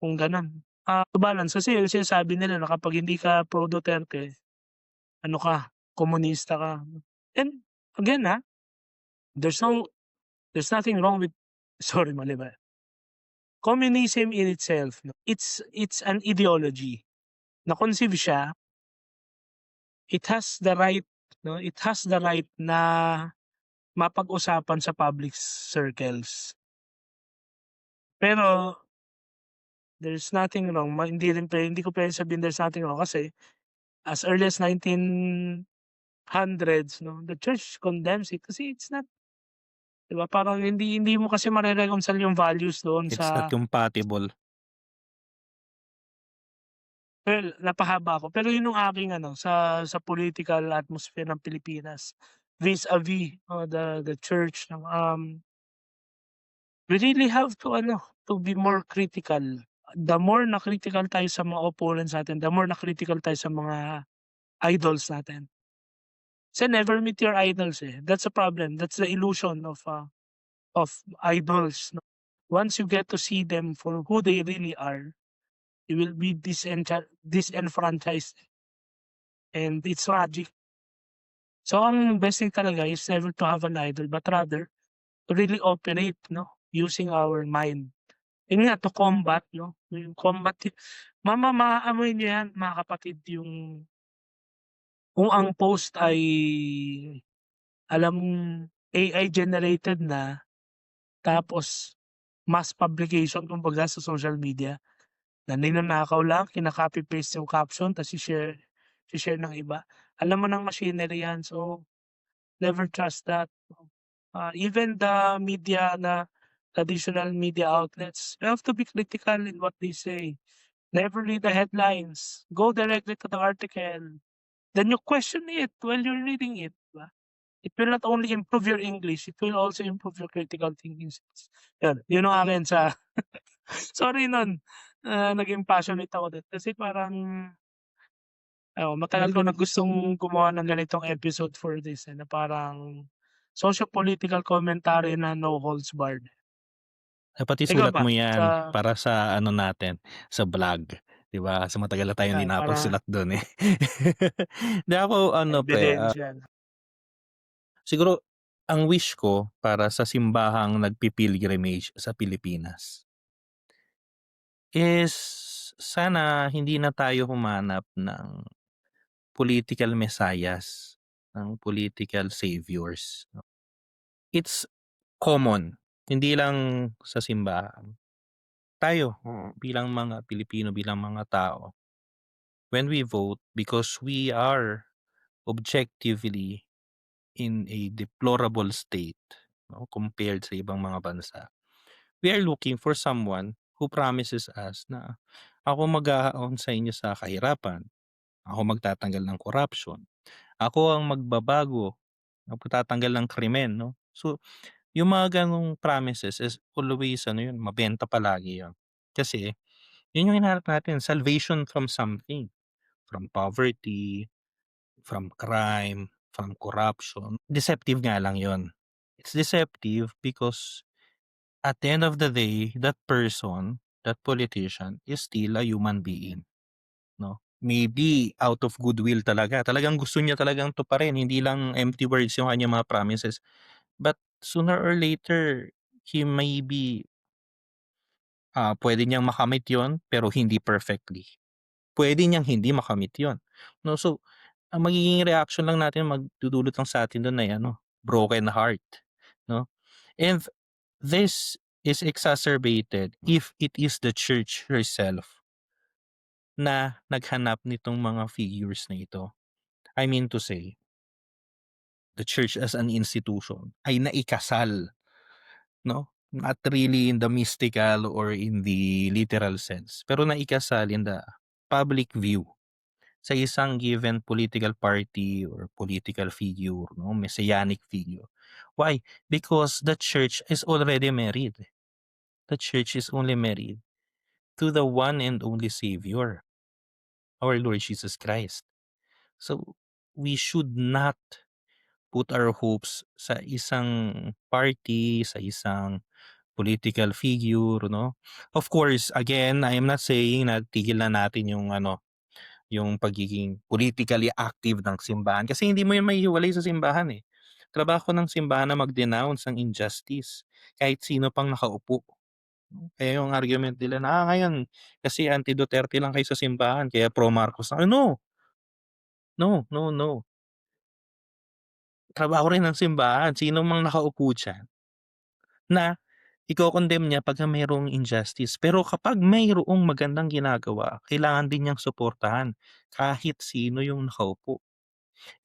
kung gano'n. To balance kasi yung sinasabi nila na kapag hindi ka pro Duterte, ano ka, komunista ka. And again, there's no there's nothing wrong with sorry, mali ba? Communism in itself 'no, it's an ideology. Na-conceive siya, it has the right 'no, it has the right na mapag-usapan sa public circles. Pero there's nothing wrong hindi ko puwedeng sabihin there's nothing wrong kasi as early as 1900s 'no, the church condemns it kasi it's not 'di ba parang hindi mo kasi mare-reconcile yung values doon It's not sa compatible. well, napahaba ako pero yun yung aking ano sa political atmosphere ng Pilipinas vis-a-vis, the church ng, we really have to ano, to be more critical. The more na critical tayo sa mga opponents natin, the more na critical tayo sa mga idols natin. Kasi never meet your idols, eh, that's a problem, that's the illusion of idols 'no. Once you get to see them for who they really are, you will be disenfranchised and it's tragic. So, ang best thing talaga is never to have an idol but rather to really operate 'no, using our mind. Yun nga to combat 'no, yung combat maaamoy niyo yan mga kapatid yung kung ang post ay alam mong AI generated na tapos mass publication kumbaga sa social media. Na ninanakaw lang, kina-copy paste yung caption ta's shi-share ng iba. Alam mo ng machinery yan, so never trust that. Even the media na traditional media outlets, you have to be critical in what they say. Never read the headlines, go directly to the article, then you question it while you're reading it, 'di ba? It will not only improve your English, it will also improve your critical thinking skills. Yun ang akin sa sorry nun, naging passionate ako dun kasi parang, matagal ko na gustong gumawa ng ganitong episode for this, na parang socio-political commentary na no holds barred. Dapat Ikaw isulat ba mo sa 'yan para sa ano natin, sa vlog, 'di ba? Kasi matagal na tayong hindi para nakapagsulat dun, eh. 'Di ako ano pre, ebidensya siguro ang wish ko para sa simbahang nagpi-pilgrimage sa Pilipinas is sana hindi na tayo humanap ng political messiahs, ng political saviors. It's common, hindi lang sa simbahan. Tayo, bilang mga Pilipino, bilang mga tao, when we vote because we are objectively in a deplorable state, 'no, compared sa ibang mga bansa. We are looking for someone who promises us na, "Ako maghahaon sa inyo sa kahirapan, ako magtatanggal ng corruption, ako ang magbabago, magtatanggal ng krimen." 'No? So, yung mga gano'ng promises is always ano yun, mabenta palagi yun. Kasi yun yung hinahanap natin, salvation from something, from poverty, from crime, from corruption. Deceptive nga lang yun. It's deceptive because at the end of the day, that person, that politician is still a human being, 'no? Maybe out of goodwill talaga, talagang gusto niya talagang tuparin, hindi lang empty words yung kanyang mga promises. But sooner or later, he may be, puwede niyang makamit 'yun, pero hindi perfectly. Puwede niyang hindi makamit 'yun, 'no? So, ang magiging reaction lang natin magdudulot lang sa atin do'n ay ano, broken heart, 'no? And this is exacerbated if it is the church herself na naghanap nitong mga figures na ito. I mean to say, the church as an institution ay naikasal, 'no? Not really in the mystical or in the literal sense, pero naikasal in the public view sa isang given political party or political figure, 'no, messianic figure. Why? Because the church is already married. The church is only married to the one and only Savior, our Lord Jesus Christ. So, we should not put our hopes sa isang party, sa isang political figure, 'no. Of course, again, I am not saying na tigil na natin yung ano, yung pagiging politically active ng simbahan kasi hindi mo yun maihiwalay sa simbahan, eh. Trabaho ng simbahan na mag-denounce ng injustice kahit sino pang nakaupo. Kaya yung argument nila na, ngayon kasi anti-Duterte lang kayo sa simbahan kaya pro-Marcos na no, no, no, no. Trabaho rin ng simbahan sino mang nakaupo diyan na iko-condemn niya pagka mayroong injustice. Pero kapag mayroong magandang ginagawa, kailangan din niyang suportahan kahit sino yung nakaupo.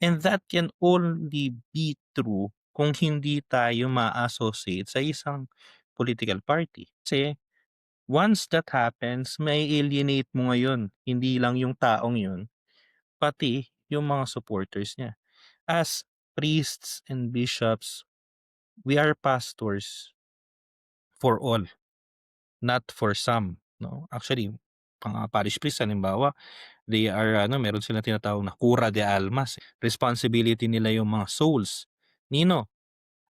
And that can only be true kung hindi tayo ma-associate sa isang political party. Kasi once that happens, may alienate mo ngayon, hindi lang yung taong yun, pati yung mga supporters niya. As priests and bishops, we are pastors for all, not for some, no? Actually, mga parish priest halimbawa, they are ano, meron silang tinatawag na cura de almas. Responsibility nila yung mga souls. Nino?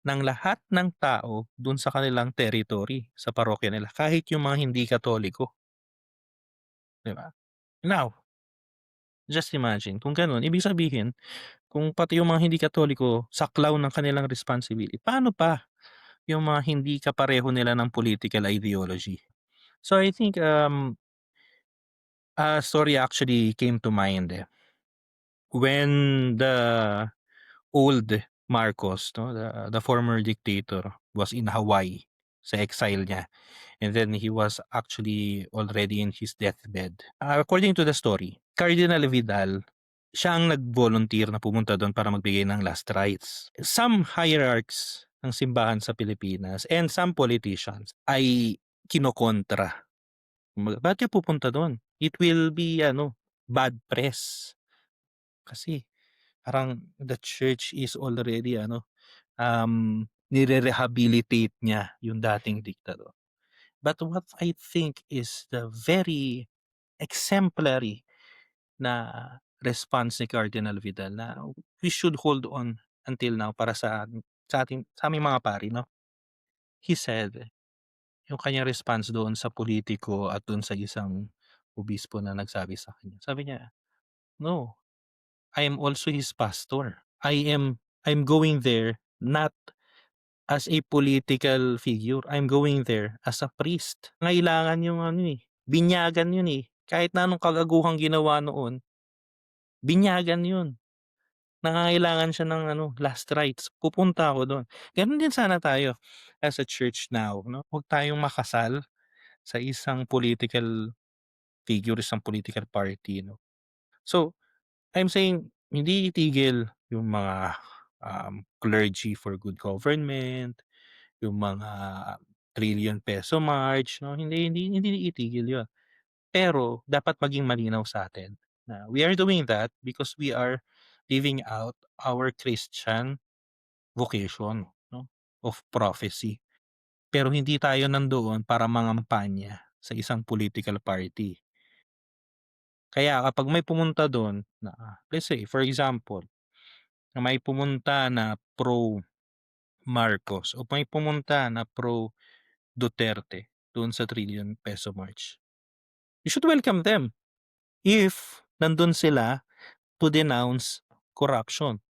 Ng lahat ng tao dun sa kanilang territory, sa parokya nila, kahit yung mga hindi Katoliko, 'di ba? Now, just imagine kung gano'n, ibig sabihin kung pati yung mga hindi Katoliko saklaw ng kanilang responsibility, paano pa yung mga hindi kapareho nila ng political ideology? So I think, a story actually came to mind, eh. When the old Marcos, 'no, the former dictator was in Hawaii, sa exile niya, and then he was actually already in his deathbed. According to the story, Cardinal Vidal, siya ang nag-volunteer na pumunta dun para magbigay ng last rites. Some hierarchs ng simbahan sa Pilipinas and some politicians ay kinokontra. Kumbaga, "Ba't ka pupunta dun? It will be ano, bad press." Kasi parang the church is already ano, nire-rehabilitate niya yung dating diktador. But what I think is the very exemplary na response ni Cardinal Vidal na we should hold on until now para sa aming mga pari, 'no. He said, yung kanyang response doon sa politiko at doon sa isang obispo na nagsabi sa kanya, sabi niya, "No, I am also his pastor. I'm going there not as a political figure, I'm going there as a priest." Nangangailangan yung ano, eh, binyagan yun, eh. Kahit na anong kagaguhang ginawa noon, binyagan yun. Nangangailangan siya ng ano, last rites, pupunta ako dun. Gano'n din sana tayo as a church now, 'no? Huwag tayong makasal sa isang political figure, isang political party, 'no? So, I'm saying hindi itigil yung mga, clergy for good government, yung mga trillion peso march, 'no, hindi itigil yun. Pero dapat maging malinaw sa atin na we are doing that because we are living out our Christian vocation, 'no, of prophecy. Pero hindi tayo nandoon para mangampanya sa isang political party. Kaya kapag may pumunta dun na, let's say for example, na may pumunta na pro Marcos o may pumunta na pro Duterte doon sa trillion peso march, you should welcome them if nandun sila to denounce corruption.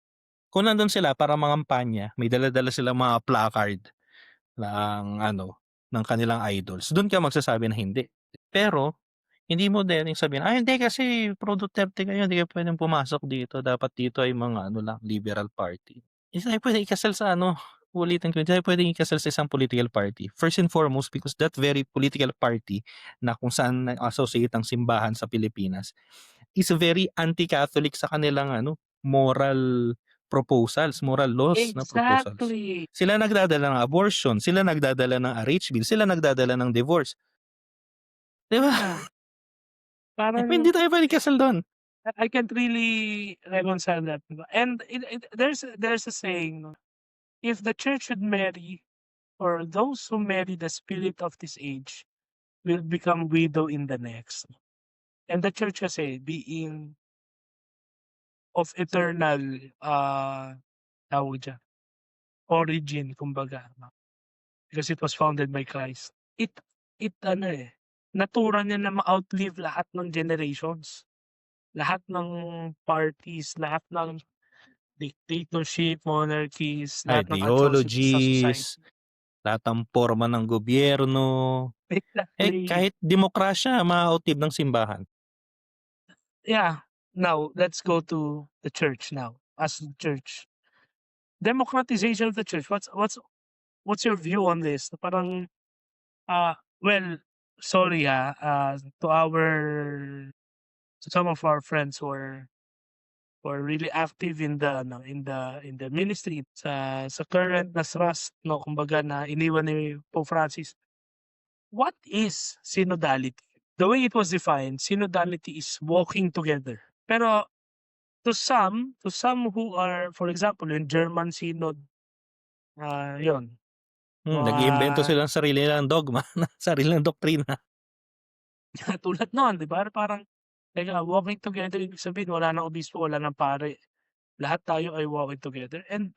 Kung nandun sila para mangampanya, may dala-dala silang mga placard ng ano, ng kanilang idols, dun ka magsasabi na hindi. Pero hindi mo din sabihin, "Ay hindi kasi pro Duterte kayo, hindi kayo puwedeng pumasok dito, dapat dito ay mga ano lang, liberal party." Hindi tayo puwedeng ikasal sa ano, uulitin ko, hindi tayo puwedeng ikasal sa isang political party. First and foremost because that very political party na kung saan nag-associate ang simbahan sa Pilipinas is very anti-Catholic sa kanilang ano, moral proposals, moral laws na proposals. Exactly. Sila nagdadala ng abortion, sila nagdadala ng RH bill, sila nagdadala ng divorce, 'di ba? Yeah, Eh, hindi parang tayo puwedeng ikasal dun. I can't really reconcile that, 'di ba? And there's a saying, no, if the church should marry or those who marry the spirit of this age will become widow in the next. And the church kasi being of eternal, tawag diyan, origin kumbaga, no, because it was founded by Christ. It it ano, eh, natura niya na ma-outlive lahat ng generations, lahat ng parties, lahat ng dictatorship, monarchies, lahat ng atrocities sa Ideologies, society. lahat ng porma ng gobyerno, eh, Exactly. kahit demokrasya maa-outlib ng simbahan. Yeah. Now, let's go to the church now, as the church. Democratization of the church, what's your view on this? Parang, well, sorry, to some of our friends who are really active in the ano, in the ministry sa current na thrust, no, kumbaga na iniwan ni Pope Francis. What is synodality? The way it was defined, synodality is walking together. Pero to some who are, for example, in German synod, yun, mga Nag-iimbento sila ng sarili nilang dogma, ng sarili nilang doktrina. tulad nun, 'di ba, parang teka, walking together ibig sabihin wala ng obispo, wala ng pare, lahat tayo ay walking together and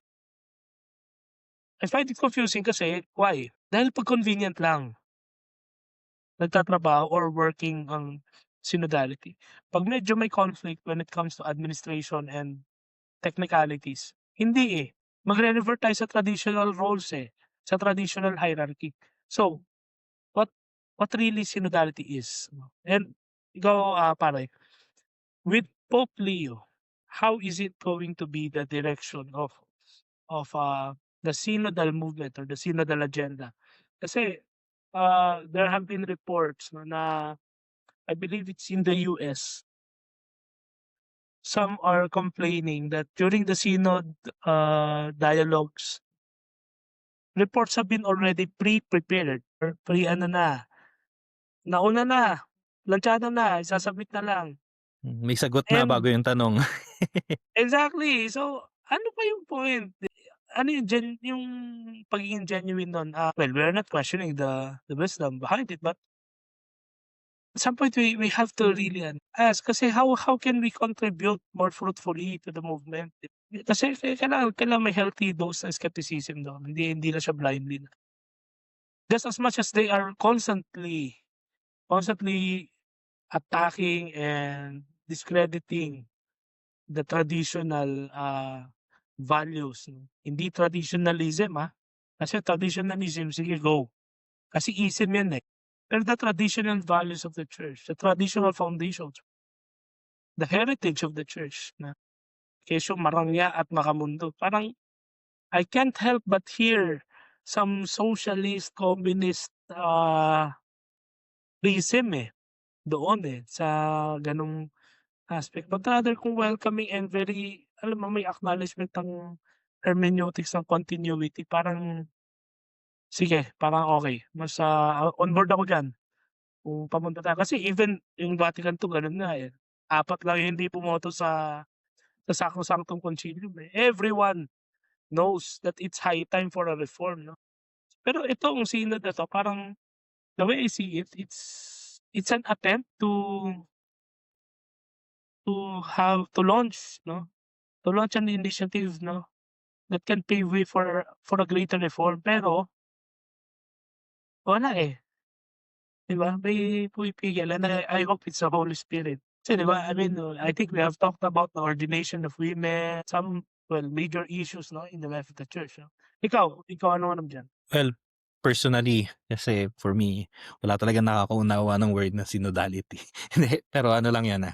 I find it confusing kasi why? Dahil 'pag convenient lang nagtatrabaho or working ang synodality. 'Pag medyo may conflict when it comes to administration and technicalities, hindi, eh. Magre-revert tayo sa traditional roles, eh, sa traditional hierarchy. So, what what really synodality is, no? And ikaw, pare, with Pope Leo, how is it going to be the direction of the synodal movement or the synodal agenda? Kasi, there have been reports, no, na I believe it's in the US, some are complaining that during the synod, dialogues, reports have been already pre-prepared or pre-ano na, nauna na, planchado na, isa-submit na lang. May sagot na And bago yung tanong. exactly, so ano pa yung point? Ano yung yung pagiging genuine nun, well, we're not questioning the wisdom behind it, but at some point we have to really ask kasi how can we contribute more fruitfully to the movement? Kasi kailangan may healthy dose ng skepticism dun, hindi lang siya blindly na just as much as they are constantly attacking and discrediting the traditional, values, no? Hindi traditionalism, kasi traditionalism, sige go, kasi ism yan, eh. Pero the traditional values of the church, the traditional foundations, the heritage of the church na kesyo Marangya at Makamundo, parang I can't help but hear some socialist, communist, prism, eh, doon, eh, sa ganong aspect. But rather kung welcoming and very alam mo may acknowledgement ng hermeneutics ng continuity, parang sige, parang okey mas, on board ako diyan kung papunta tayo kasi even yung Vatican II gano'n nga, eh, 4 lang yung hindi pumoto sa Sacrosanctum Concilium, eh. Everyone knows that it's high time for a reform, 'no? Pero itong synod na 'to parang the way I see it, it's an attempt to launch, 'no, to launch an initiative, 'no, that can pave way for a greater reform. Pero wala, eh, 'di ba? May pumipigil and I hope it's the Holy Spirit. Kasi 'di ba, I mean, I think we have talked about the ordination of women, some well, major issues 'no, in the life of the church 'no. Ikaw ano diyan? Well, personally, kasi for me, wala talagang nakakaunawa ng word na synodality. Hindi, pero ano lang 'yan,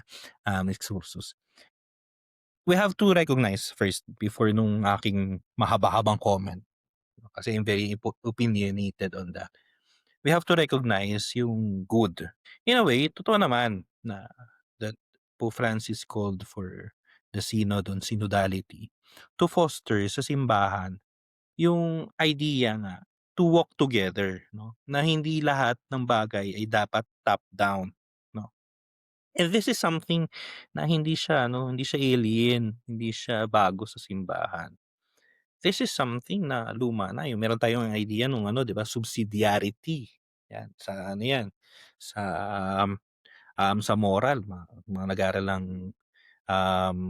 excursus. We have to recognize first before nung aking mahaba-habang comment, kasi I'm very opinionated on that. We have to recognize yung good. In a way, totoo naman na that Pope Francis called for the synod on synodality to foster sa simbahan yung idea nga to walk together 'no, na hindi lahat ng bagay ay dapat top down 'no. And this is something na hindi siya alien, hindi siya bago sa simbahan. This is something na luma na, yung meron tayong idea nung ano 'di ba, subsidiarity, 'yan sa ano 'yan, sa, um, sa moral mga nag-aaral um,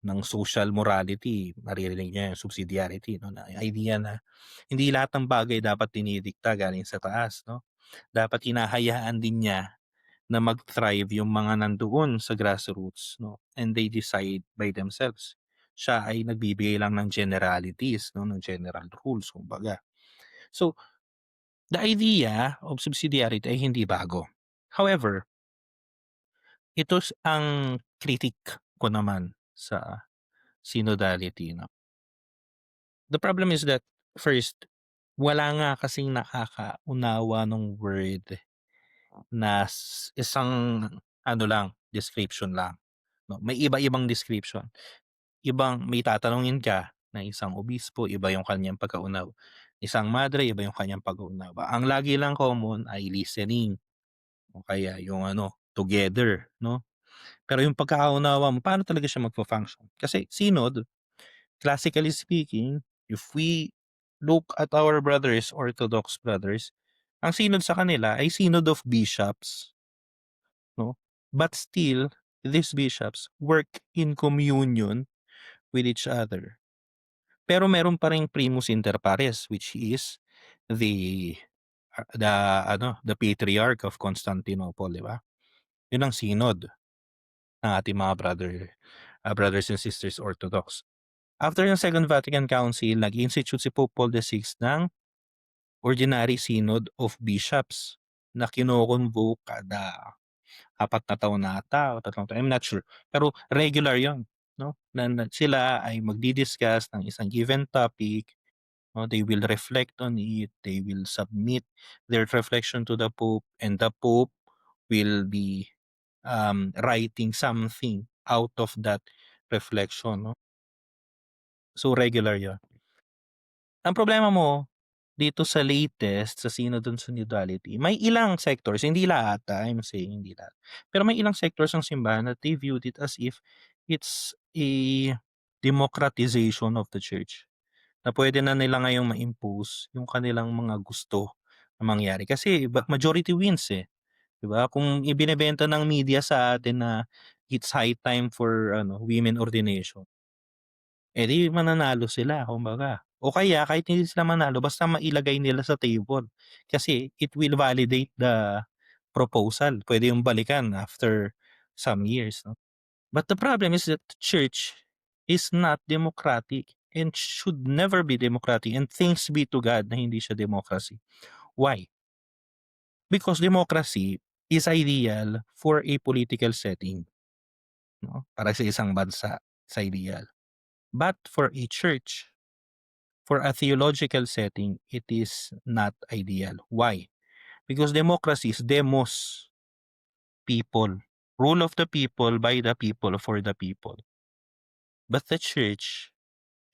ng social morality maririnig niyo yung subsidiarity 'no, na idea na hindi lahat ng bagay dapat dinidikta galing sa taas 'no. Dapat hinahayaan din niya na mag-thrive yung mga nandoon sa grassroots 'no, and they decide by themselves. Siya ay nagbibigay lang ng generalities 'no, ng general rules kumbaga. So, the idea of subsidiarity ay hindi bago. However, ang critic ko naman sa synodality 'no. The problem is that first, wala nga kasing nakakaunawa nung word na isang ano lang, description lang 'no. May iba-ibang description. May tatanungin ka na isang obispo, iba yung kanyang pagkaunawa. Isang madre, iba yung kanyang pag-uunawa. Ang lagi lang common ay listening o kaya yung ano, together 'no. Pero yung pagkakaunawa mo, paano talaga siya magfa-function? Kasi synod, classically speaking, if we look at our brothers, Orthodox brothers, ang synod sa kanila ay synod of bishops, no? But still, these bishops work in communion with each other. Pero meron pa ring primus inter pares, which is the the the Patriarch of Constantinople, 'di ba? 'Yun ang synod ng ating mga brothers and sisters Orthodox. After yung Second Vatican Council, nag-institute si Pope Paul VI ng Ordinary Synod of Bishops na kino-convoke kada 4 na ata o 3 taon, I'm not sure. Pero regular 'yon 'no, na sila ay magdi-discuss ng isang given topic, 'no, they will reflect on it, they will submit their reflection to the Pope, and the Pope will be, writing something out of that reflection 'no. So regular 'yon. Ang problema mo dito sa latest, sa Synod on Synodality, may ilang sectors, hindi lahat, I'm saying hindi lahat. Pero may ilang sectors ng simbahan that they viewed it as if it's a democratization of the church. Na pwede na nila ngayong ma-impose yung kanilang mga gusto na mangyari. Kasi majority wins eh. 'Di ba? Kung ibinebenta ng media sa atin na it's high time for women ordination, di mananalo sila kumbaga. O kaya kahit hindi sila manalo basta mailagay nila sa table. Kasi it will validate the proposal. Pwede yung balikan after some years, 'no? But the problem is that the church is not democratic and should never be democratic, and thanks be to God na hindi siya democracy. Why? Because democracy is ideal for a political setting, 'no? Para sa isang bansa, sa ideal. But for a church, for a theological setting, it is not ideal. Why? Because democracy is demos, people. Rule of the people, by the people, for the people. But the church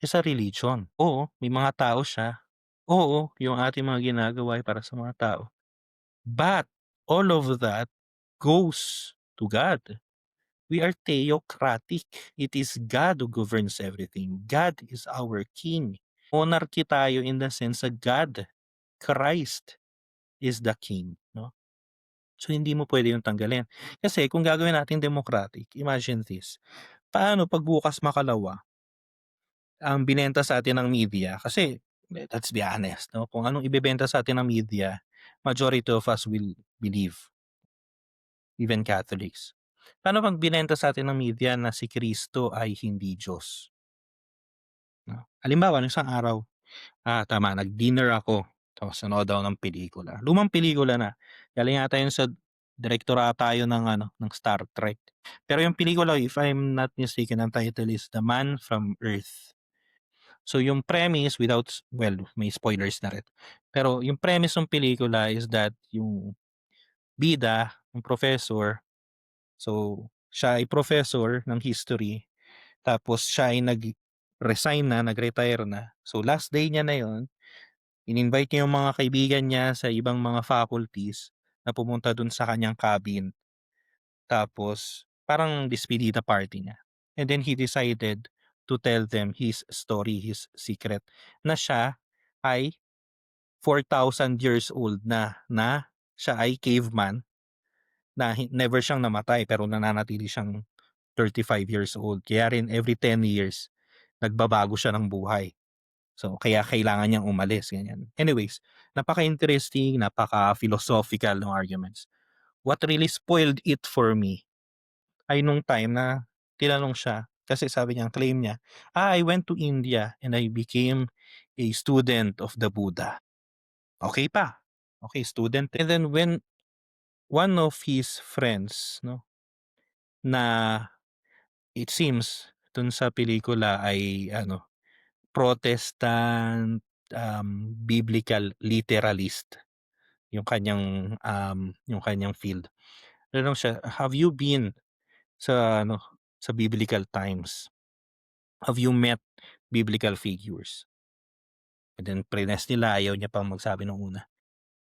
is a religion. Oo, may mga tao siya. Oo, yung ating mga ginagawa ay para sa mga tao. But all of that goes to God. We are theocratic. It is God who governs everything. God is our king. Monarchy tayo in the sense that God, Christ, is the king, no? So hindi mo pwede yung tanggalin. Kasi kung gagawin natin democratic, imagine this. Paano pag bukas makalawa, ang binenta sa atin ng media, kasi let's be honest, no? Kung anong ibebenta sa atin ng media, majority of us will believe, even Catholics. Paano pag binenta sa atin ng media na si Kristo ay hindi Diyos? Halimbawa nung isang araw, tama nag-dinner ako tapos nanood ako ng pelikula. Lumang pelikula na, galing ata yun sa direktor ata yun ng ano, ng Star Trek. Pero yung pelikula if I'm not mistaken ang title is The Man from Earth. So yung premise well, may spoilers na rin. Pero yung premise ng pelikula is that yung bida, yung professor, so siya ay professor ng history, tapos siya ay nag-resign na, nag-retire na. So last day niya na yon, in-invite niya yung mga kaibigan niya sa ibang mga faculties na pumunta dun sa kanyang cabin. Tapos parang despedida party niya. And then he decided to tell them his story, his secret, na siya ay 4,000 years old na siya ay caveman, na never siyang namatay pero nananatili siyang 35 years old. Kaya rin every 10 years nagbabago siya ng buhay. So kaya kailangan niyang umalis, ganyan. Anyways, napaka-interesting, napaka-philosophical ng arguments. What really spoiled it for me ay nung time na tinanong siya, kasi sabi niya, claim niya, I went to India and I became a student of the Buddha. Okay pa. Okay, student. And then when one of his friends, no, na it seems dun sa pelikula ay ano, Protestant, biblical literalist yung kanyang field. Tinanong siya, "Have you been sa ano, sa biblical times? Have you met biblical figures?" And then prines nila, ayaw niya pang magsabi nung una.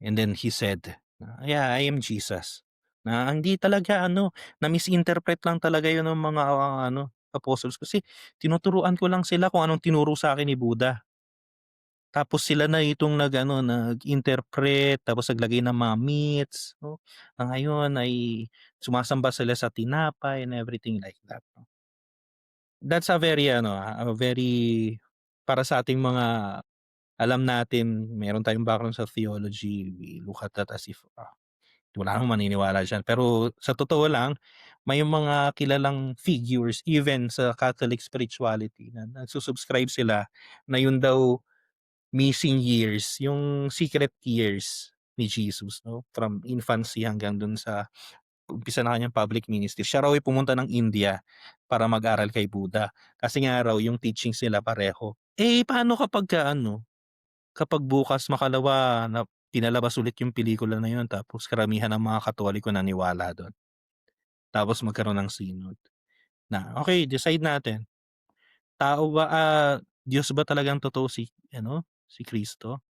And then he said, "Yeah, I am Jesus." Na hindi talaga ano, na-misinterpret lang talaga yun ng mga ano, apostles kasi tinuturuan ko lang sila kung anong tinuro sa akin ni Buddha. Tapos sila na itong nag-ano, nag-interpret, tapos naglagay ng mga myths, 'no, na ngayon ay sumasamba sila sa tinapay and everything like that, 'no. That's a very ano, a very para sa ating mga alam natin, meron tayong background sa theology, we look at that as if, wala namang maniniwala diyan. Pero sa totoo lang, may mga kilalang figures even sa Catholic spirituality na nagsu-subscribe sila na yun daw missing years, yung secret years ni Jesus 'no, from infancy hanggang dun sa umpisa na kanyang public ministry. Siya raw ay pumunta ng India para mag-aral kay Buddha kasi nga raw yung teachings nila pareho. Eh, paano kapagka ano, kapag bukas makalawa na pinalabas ulit yung pelikula na yun tapos karamihan ng mga Katoliko naniwala dun, tapos magkaroon ng synod na, "Okey, decide natin, tao ba, Diyos ba talagang totoo si ano, si Kristo?"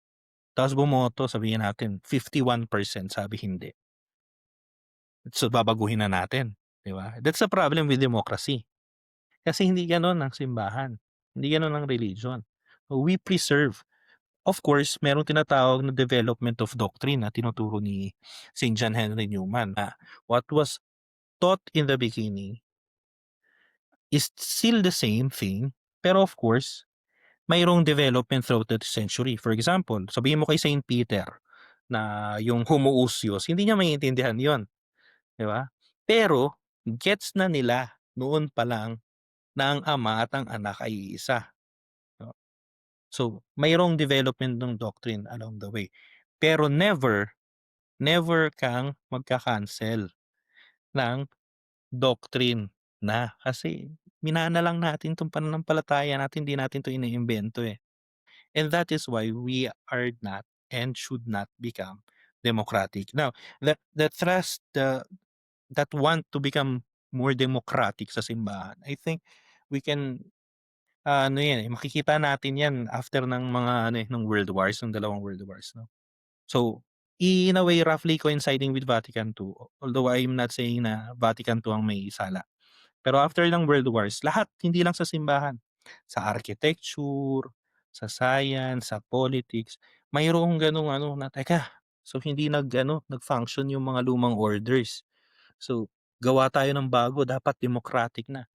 Tapos bumoto, sabihin natin 51% sabi hindi. So, babaguhin na natin, 'di ba? That's the problem with democracy. Kasi hindi gano'n ang simbahan, hindi gano'n ang religion. We preserve. Of course, merong tinatawag na development of doctrine na tinuturo ni Saint John Henry Newman na what was taught in the beginning is still the same thing, pero of course, mayroong development throughout the century. For example, sabihin mo kay Saint Peter na yung homoousios, hindi niya maintindihan 'yon, 'di ba? Pero gets na nila noon pa lang na ang Ama at ang Anak ay iisa, 'no. So, mayroong development ng doctrine along the way. Pero never, never kang magka-cancel ng doctrine na kasi minana lang natin 'tong pananampalataya natin, hindi natin 'to iniimbento, eh. And that is why we are not and should not become democratic. Now, the thrust, that want to become more democratic sa simbahan, I think we can, ano yan, eh, makikita natin yan after ng mga ano, eh, ng world wars, ng dalawang world wars, 'no. So, in a way roughly coinciding with Vatican II, although I'm not saying na Vatican II ang may sala. Pero after ng world wars, lahat hindi lang sa simbahan, sa architecture, sa science, sa politics, mayroong gano'ng ano na, "Teka, so hindi nag-ano, nag-function yung mga lumang orders. So, gawa tayo ng bago, dapat democratic na."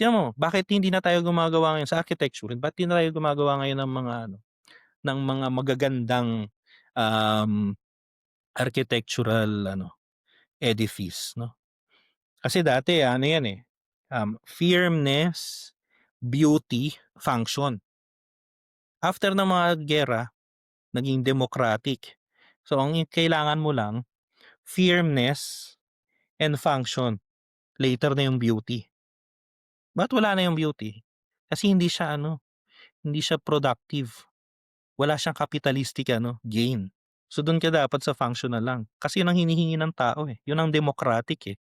Tingnan mo, bakit hindi na tayo gumagawa ngayon sa architecture, ba't di na tayo gumagawa ngayon ng mga ano, ng mga magagandang, um, architectural ano, edifice 'no? Kasi dati ano yan, eh, firmness, beauty, function. After ng mga giyera, naging democratic. So ang kailangan mo lang, firmness and function. Later na yung beauty. Ba't wala na yung beauty? Kasi hindi siya productive. Wala siyang capitalistic gain. So dun ka dapat sa functional lang. Kasi yun ang hinihingi ng tao eh. Yun ang democratic eh.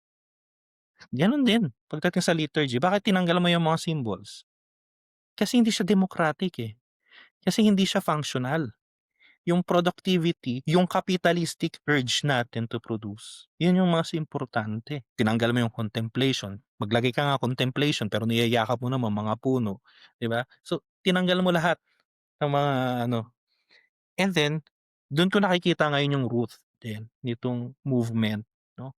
Ganon din pagdating sa liturgy. Bakit tinanggal mo yung mga symbols? Kasi hindi siya democratic eh. Kasi hindi siya functional. Yung productivity, yung capitalistic urge natin to produce, yun yung mas importante. Tinanggal mo yung contemplation. Maglagay ka nga contemplation pero niyayakap mo naman mga puno, 'di ba? So tinanggal mo lahat ng mga and then dun ko nakikita ngayon yung root din nitong movement, no?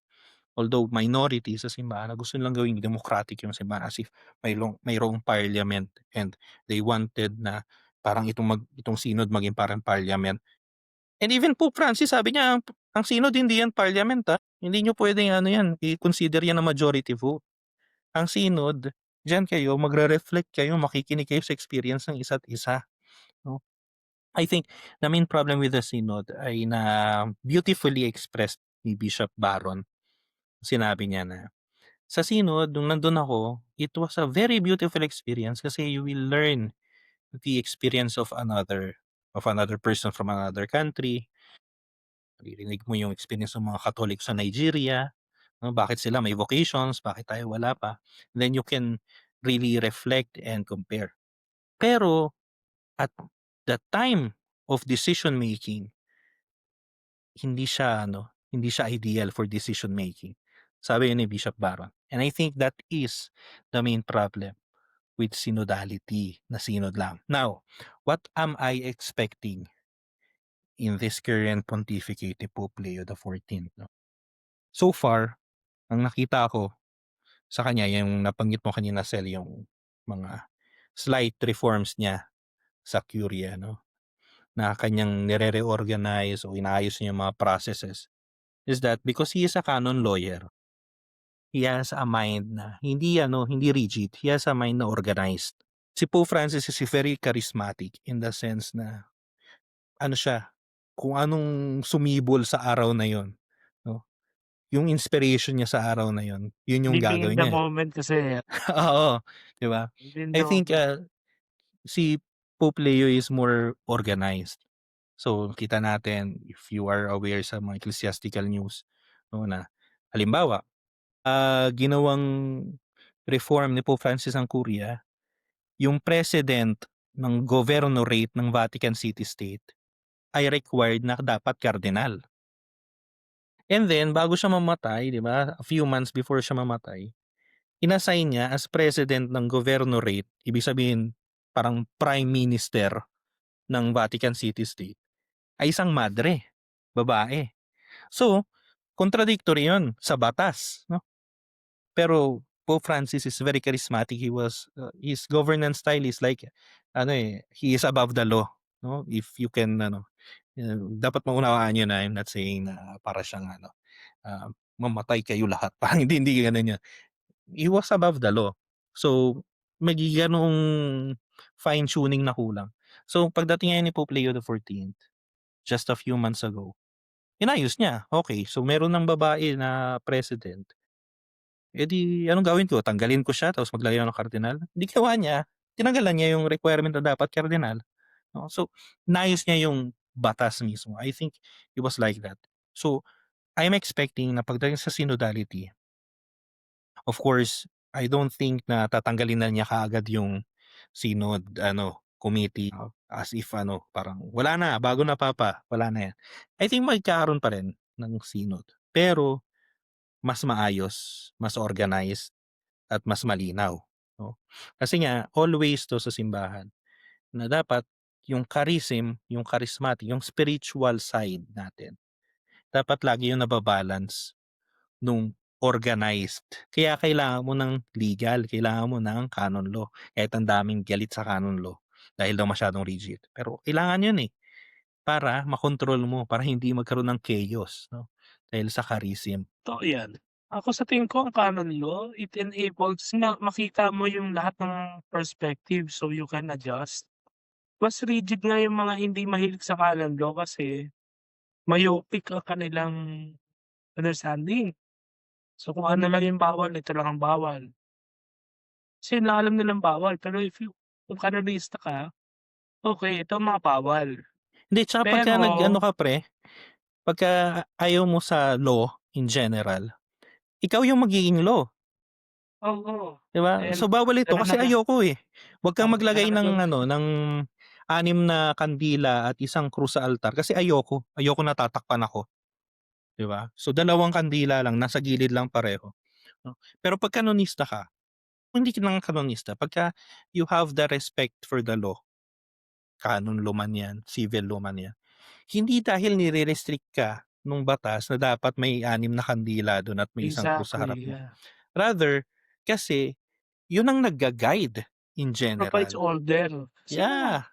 Although minority sa simbahan na gusto nilang gawing democratic yung simbahan as if mayroong parliament and they wanted na parang itong synod maging parang parliament. And even Pope Francis sabi niya, ang synod hindi yan parliament, hindi niyo puwedeng yan, i-consider yan na majority vote. Ang synod, diyan kayo magre-reflect kayo, makikinig kayo sa experience ng isa't isa, 'no. I think the main problem with the synod ay na beautifully expressed ni Bishop Barron. Sinabi niya na, sa synod nung nandun ako, it was a very beautiful experience kasi you will learn the experience of another person from another country. Maririnig mo yung experience ng mga Katolik sa Nigeria, 'no, bakit sila may vocations, bakit tayo wala pa. Then you can really reflect and compare. Pero at the time of decision making, hindi siya ideal for decision making. Sabi yun ni Bishop Barron. And I think that is the main problem with synodality, na synod lang. Now, what am I expecting in this current pontificate ni Pope Leo XIV, no? So far, ang nakita ko sa kanya yung nabanggit mo kanina Sel, yung mga slight reforms niya sa Curia 'no, na kanyang nire-reorganize o inaayos niya yung mga processes, is that because he is a canon lawyer, he has a mind na hindi rigid, he has a mind na organized. Si Pope Francis is very charismatic in the sense na siya, kung anong sumibol sa araw na yun 'no, yung inspiration niya sa araw na yun, yun yung Living in gagawin the niya, eh. moment kasi, Oo, 'di ba? living in I the think, moment. si Pope Leo is more organized. So, kita natin if you are aware sa mga ecclesiastical news 'no, na halimbawa, ginawang reform ni Pope Francis ang Curia, yung president ng governorate ng Vatican City State ay required na dapat kardinal. And then bago siya mamatay, 'di ba, a few months before siya mamatay, inassign niya as president ng governorate, ibig sabihin parang prime minister ng Vatican City State, ay isang madre, babae. So, contradictory 'yun sa batas, 'no? Pero Pope Francis is very charismatic. His governance style is like he is above the law, 'no? If you can dapat maunawaan niyo na I'm not saying na para siyang mamatay kayo lahat, parang hindi gano'n 'yun. He was above the law. So, may gano'ng fine tuning na kulang. So, pagdating ngayon ni Pope Leo XIV, just a few months ago, inayos niya, okey. So, meron ng babae na president, eh, di anong gawin ko, tanggalin ko siya tapos maglagay ako ng kardinal? Hindi ginawa niya, tinanggalan niya yung requirement na dapat kardinal, oo. So, inayos niya yung batas mismo. I think it was like that. So, I'm expecting na pagdating sa synodality, of course, I don't think na tatanggalin na niya kaagad yung synod committee, as if parang wala na, bago na papa, wala na yan. I think magkakaroon pa rin ng synod, pero mas maayos, mas organized, at mas malinaw, 'no? Kasi nga always 'to sa simbahan na dapat yung yung charismatic, yung spiritual side natin, dapat lagi yung nababalance nung organized. Kaya kailangan mo ng legal, kailangan mo ng canon law. Kahit ang daming galit sa canon law dahil daw masyadong rigid. Pero kailangan yun para makontrol mo, para hindi magkaroon ng chaos, 'no? Dahil sa charism. Totoo 'yan. Ako sa tingin ko ang canon law, it enables na makita mo yung lahat ng perspective so you can adjust. mas rigid nga yung mga hindi mahilig sa canon law kasi myopic ang kanilang understanding. So, kung ano lang yung bawal, ito lang ang bawal. Kasi yun lang alam nilang bawal, pero kung kanonista ka, okey ito ang mga bawal. Hindi, tsaka pagka Pero nag-ano ka pre, pagka ayaw mo sa law in general, ikaw yung magiging law, oo, 'di ba? and So, bawal ito gano'n na kasi nga, ayoko, eh. Wag kang gano'n maglagay na ng gagawin. ano, ng 6 na kandila at isang krus sa altar kasi ayoko. Ayoko natatakpan ako, 'di ba? So, 2 kandila lang, nasa gilid lang pareho, 'no? Pero 'pag kanonista ka, hindi ka lang kanonista, pagka you have the respect for the law, canon law man 'yan, civil law man 'yan, hindi dahil nire-restrict ka nung batas na dapat may 6 na kandila dun at may isang krus sa harap Exactly, mo. yeah. Rather, kasi yun ang nagga-guide in Provides general. order. Kasi nga, Yeah,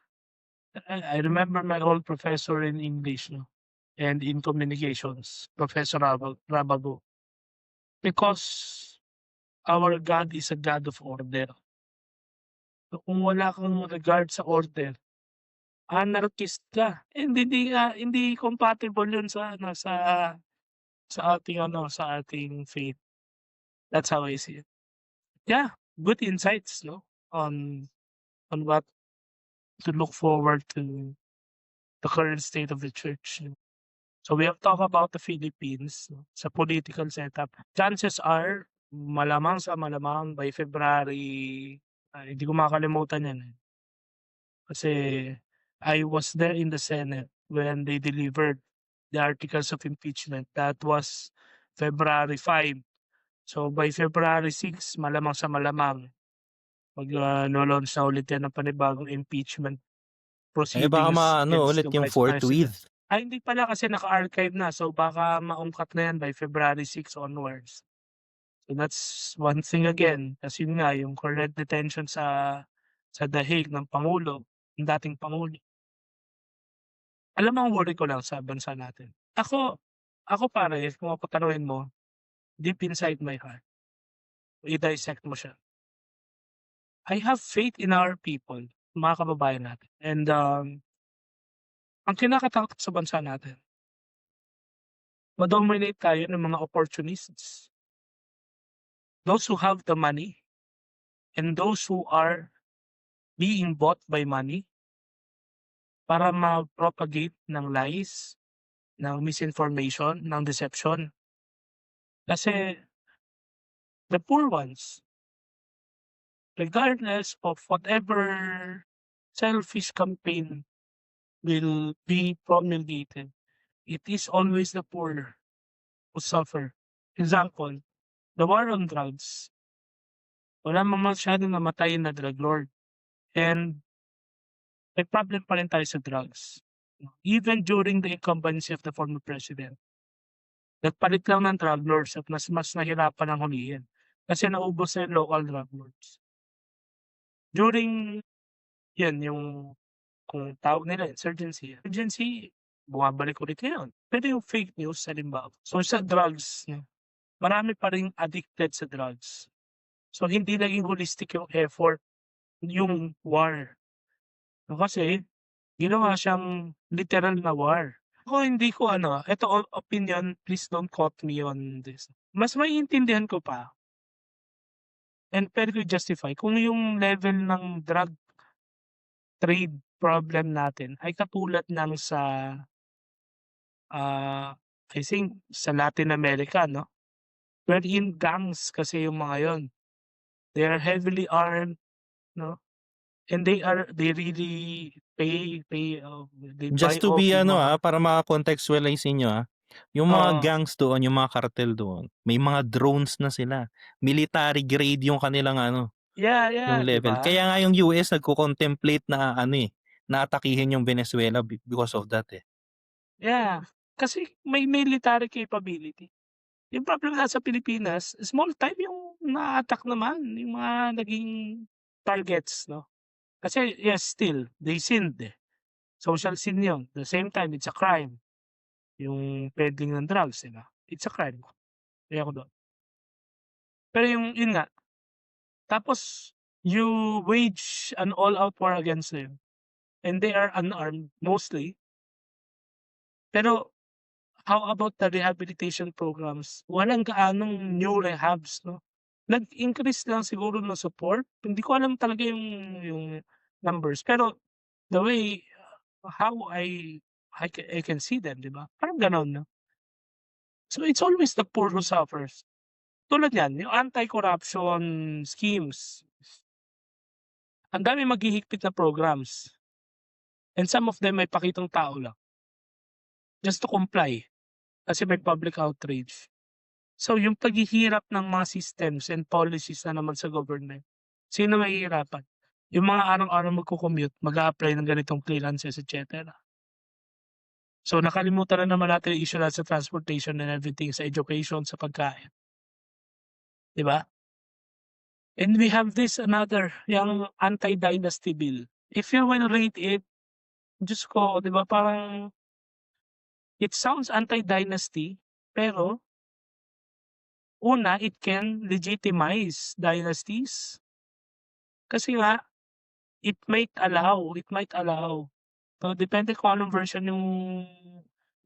I remember my old professor in English 'no, and in communications, Professor Rabago. Because our God is a God of order. So, kung wala kang regard sa order, anarchist ka, and hindi compatible yun sa ano, sa ating ano, sa ating faith. That's how I see it. Yeah, good insights 'no, on what to look forward to the current state of the church. So we have talked about the Philippines, no, sa political setup. Chances are, malamang sa malamang by February, hindi ko makakalimutan 'yan, eh. Kasi I was there in the Senate when they delivered the articles of impeachment. That was February 5. So by February 6, malamang sa malamang no-launch na ulit 'yan ng panibagong impeachment eh, baka proceedings maano against ulit the yung Vice President. forthwith. Ay hindi pala kasi naka-archive na, so baka maungkat na 'yan by February 6 onwards. So that's one thing again, kasi yun nga yung current detention sa dahig ng pangulo, ng dating pangulo. Alam mo ang worry ko lang sa bansa natin, ako pare kung ako tanungin mo, deep inside my heart, i-dissect mo siya, I have faith in our people, mga kababayan natin, and, ang kinakatakot sa bansa natin, ma-dominate tayo ng mga opportunists, those who have the money and those who are being bought by money para mag-propagate ng lies, ng misinformation, ng deception. Kasi the poor ones, regardless of whatever selfish campaign will be promulgated, it is always the poor who suffer. Example, the war on drugs, wala masyadong namatay na drug lord, and may problem pa rin tayo sa drugs. Even during the incumbency of the former president, nagpalit lang ng drug lords at mas nahirapan ang hulihin kasi naubos na yung local drug lords. During 'yan yung kung tawag nila insurgency, bumabalik ulit ngayon. Pero yung fake news halimbawa, so sa drugs, marami pa ring addicted sa drugs. So hindi naging holistic yung effort, yung war. No, kasi ginawa siyang literal na war. Ako hindi ko ano, eto opinion, please don't quote me on this. Mas maiintindihan ko pa and puwede ko i-justify kung yung level ng drug trade problem natin ay katulad ng sa, I think sa Latin America 'no, wherein gangs kasi yung mga yun. They are heavily armed 'no, and they really they buy Just to off be yung ano, mga para maka-contextualize inyo, yung mga oo, gangs doon, yung mga kartel doon, may mga drones na sila. Military grade yung kanilang ano, yeah, yung 'di level. ba? Kaya nga yung US nagko-contemplate na ano, na atakihin yung Venezuela because of that, eh. Yeah, kasi may military capability. Yung problem nga sa Pilipinas, small time yung na-a-attack naman, yung mga naging targets 'no. Kasi yes, still they sinned, eh. Social sin yun, the same time it's a crime, yung peddling ng drugs, 'di ba? It's a crime, agree ako dun. Pero yung yun nga, tapos you wage an all-out war against them. and they are unarmed mostly. Pero how about the rehabilitation programs? Walang gaanong new rehabs 'no. Nag-increase lang siguro ng support, hindi ko alam talaga yung numbers, pero the way how I can see them, 'di ba, parang gano'n 'no. So, it's always the poor who suffers. Tulad niyan, yung anti-corruption schemes, ang daming maghihigpit na programs, and some of them ay pakitang tao lang, just to comply, kasi may public outrage. So, yung paghihirap ng mga systems and policies na naman sa government, sino mahihirapan? Yung mga araw-araw magco-commute, mag-a-apply ng ganitong clearances, et cetera. So, nakalimutan na naman natin yung issue natin sa transportation and everything, sa education, sa pagkain, 'di ba? And we have this another, yung anti-dynasty bill. If you will read it, Diyos ko, 'di ba, parang it sounds anti-dynasty, pero una, it can legitimize dynasties. Kasi nga it might allow. So, depende kung anong version yung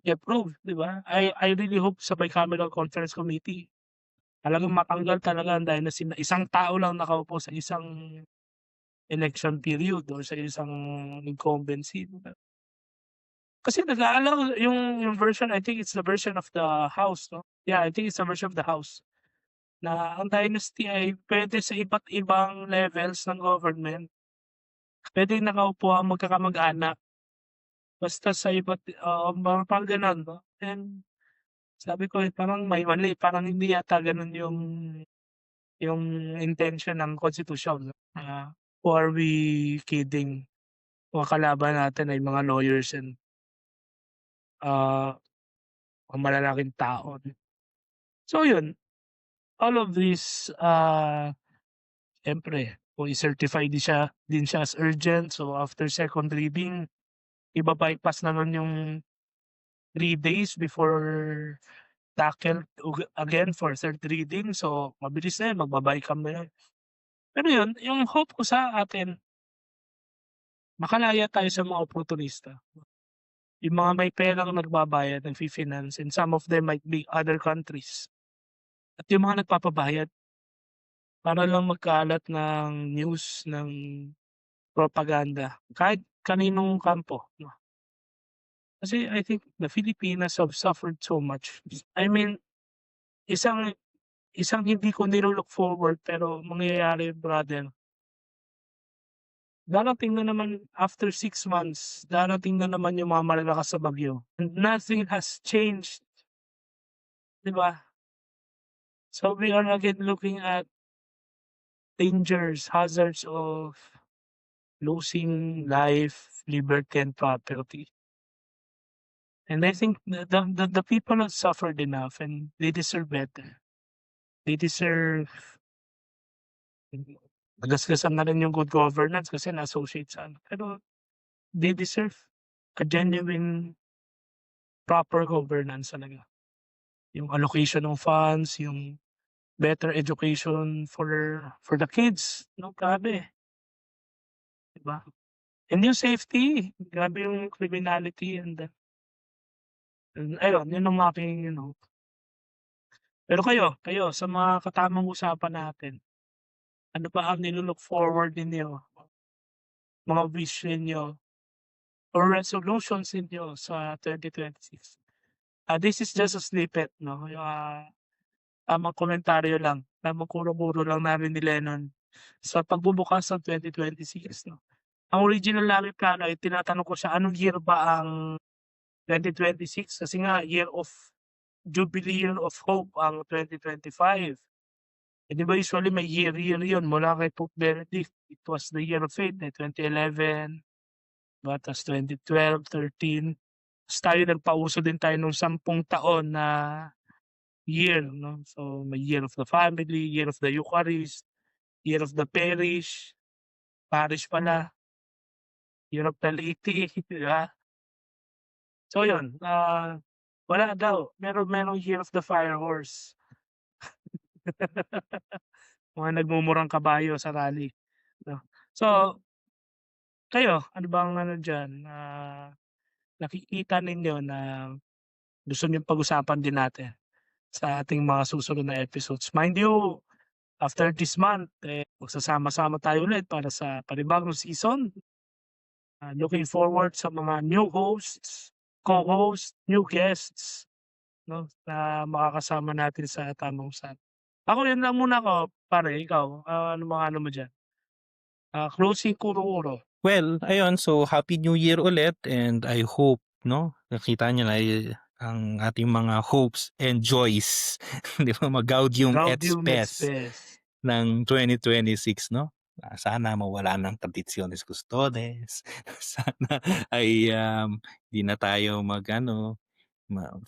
i-approve, 'di ba? I really hope sa bicameral conference committee talagang matanggal talaga ang dynasty na isang tao lang nakaupo sa isang election period or sa isang incumbency, 'di ba? Kasi nag-a-allow yung version, I think it's the version of the House 'no? Yeah, I think it's the version of the House, na ang dynasty ay puwede sa iba't ibang levels ng government. Puwedeng nakaupo ang magkakamag-anak, basta sa iba't mga parang gano'n 'no? And sabi ko, parang may mali, parang hindi yata gano'n yung intention ng konstitusyon 'no, who are we kidding? Mga kalaban natin ay mga lawyers and, ah, mga malalaking tao. So yun, all of this, siyempre kung i-certify din siya as urgent, so after second reading, iba-bypass na nun yung 3 days before tackled again for third reading. So, mabilis na yun, magba-bycam na yun. Pero yun, yung hope ko sa atin, makalaya tayo sa mga oportunista. Yung mga may perang nagbabayad, nagfi-finance, and some of them might be other countries. At yung mga nagpapabayad para lang magkalat ng news, ng propaganda, kahit kaninong kampo 'no. Kasi I think the Filipinas have suffered so much. I mean, isang isang hindi ko nilu-look forward pero mangyayari, brother. Darating na naman after 6 months, darating na naman yung mga malalakas na bagyo, and nothing has changed, 'di ba? So we are again looking at dangers, hazards of losing life, liberty, and property. And I think the people have suffered enough and they deserve better. They deserve nagasgasan na rin yung good governance kasi na-associate sa ano, pero they deserve a genuine proper governance talaga. Yung allocation ng funds, yung better education for the kids 'no, grabe, 'di ba? And yung safety, grabe yung criminality and ayun, yun ang aking pero kayo sa mga katamang usapan natin, ano ba ang nilu-look forward ninyo, mga wish ninyo or resolutions ninyo sa 2026? This is just a snippet 'no, yung, tamang komentaryo lang, tamang kuro-kuro lang namin ni Lennon sa pagbubukas ng 2026 'no. Ang original naming plano ay tinatanong ko siya, anong year ba ang 2026? Kasi nga year of jubilee, year of hope ang 2025. Eh, 'di ba usually may year-year yun mula kay Pope Benedict. It was the year of faith, 2011, 'di ba, tas 2012, 13. Tas tayo nagpauso din tayo nung 10 taon na year 'no. So, may year of the family, year of the Eucharist, year of the parish pala, year of the laity, 'di ba? So yun, wala daw, merong year of the fire horse. Mga nagmumurang kabayo sa rally 'no. So Kayo, ano bang ano diyan, nakikita ninyo na gusto niyong pag-usapan din natin sa ating mga susunod na episodes? Mind you, after this month, magsasama-sama tayo ulit para sa panibagong season. Looking forward sa mga new hosts, co-host, new guests, 'no, na makakasama natin sa tamang usapan. Ako yun lang muna ako, pare ikaw, ano mga ano mo diyan, closing kuro-kuro? Well, ayun, so Happy New Year ulit and I hope 'no, nakita niyo na, ang ating mga hopes and joys 'di ba, mag-Gaudium et Gaudium et Spes Spes. ng 2026 'no. Sana mawala ng Traditiones Custodes, sana ay, hindi na tayo mag-ano,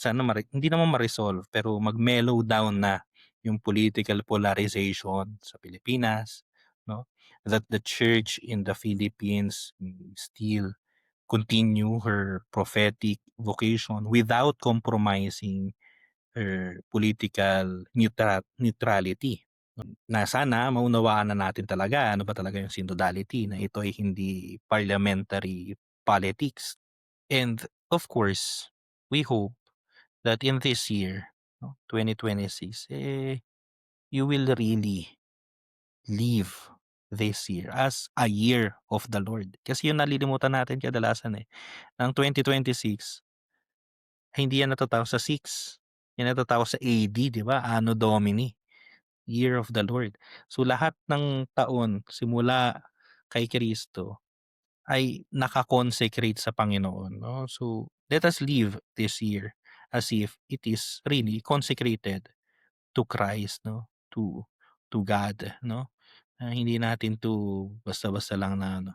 sana hindi naman ma-resolve pero mag-mellow down na yung political polarization sa Pilipinas 'no, that the church in the Philippines still continue her prophetic vocation without compromising her political neutrality. Na sana maunawaan na natin talaga ano ba talaga yung synodality, na ito ay hindi parliamentary politics. And of course, we hope that in this year, no, 2026, you will really live this year as a year of the Lord. Kasi yung nalilimutan natin kadalasan, ang 2026 hindi yan natatapos sa 6, yan natatapos sa AD, 'di ba? Anno Domini, Year of the Lord. So lahat ng taon simula kay Kristo ay naka-consecrate sa Panginoon, 'no? So let us live this year as if it is really consecrated to Christ, 'no? To God, 'no? Hindi natin 'to basta-basta lang na ano,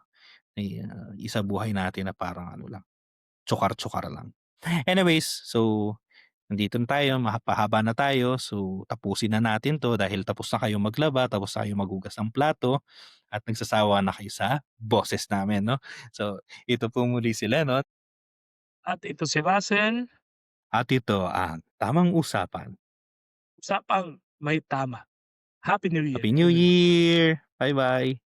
isabuhay natin na parang ano lang, tsukar-tsukar lang. Anyways, so nandito na tayo, pahaba na tayo. So tapusin na natin 'to dahil tapos na kayong maglaba, tapos na kayong maghugas ng plato, at nagsasawa na kayo sa boses namin, 'no? So ito po muli sila, 'no? At ito si Russell, At ito ang Tamang Usapan. usapang may tama. Happy New Year Happy New everyone. Year! Bye-bye.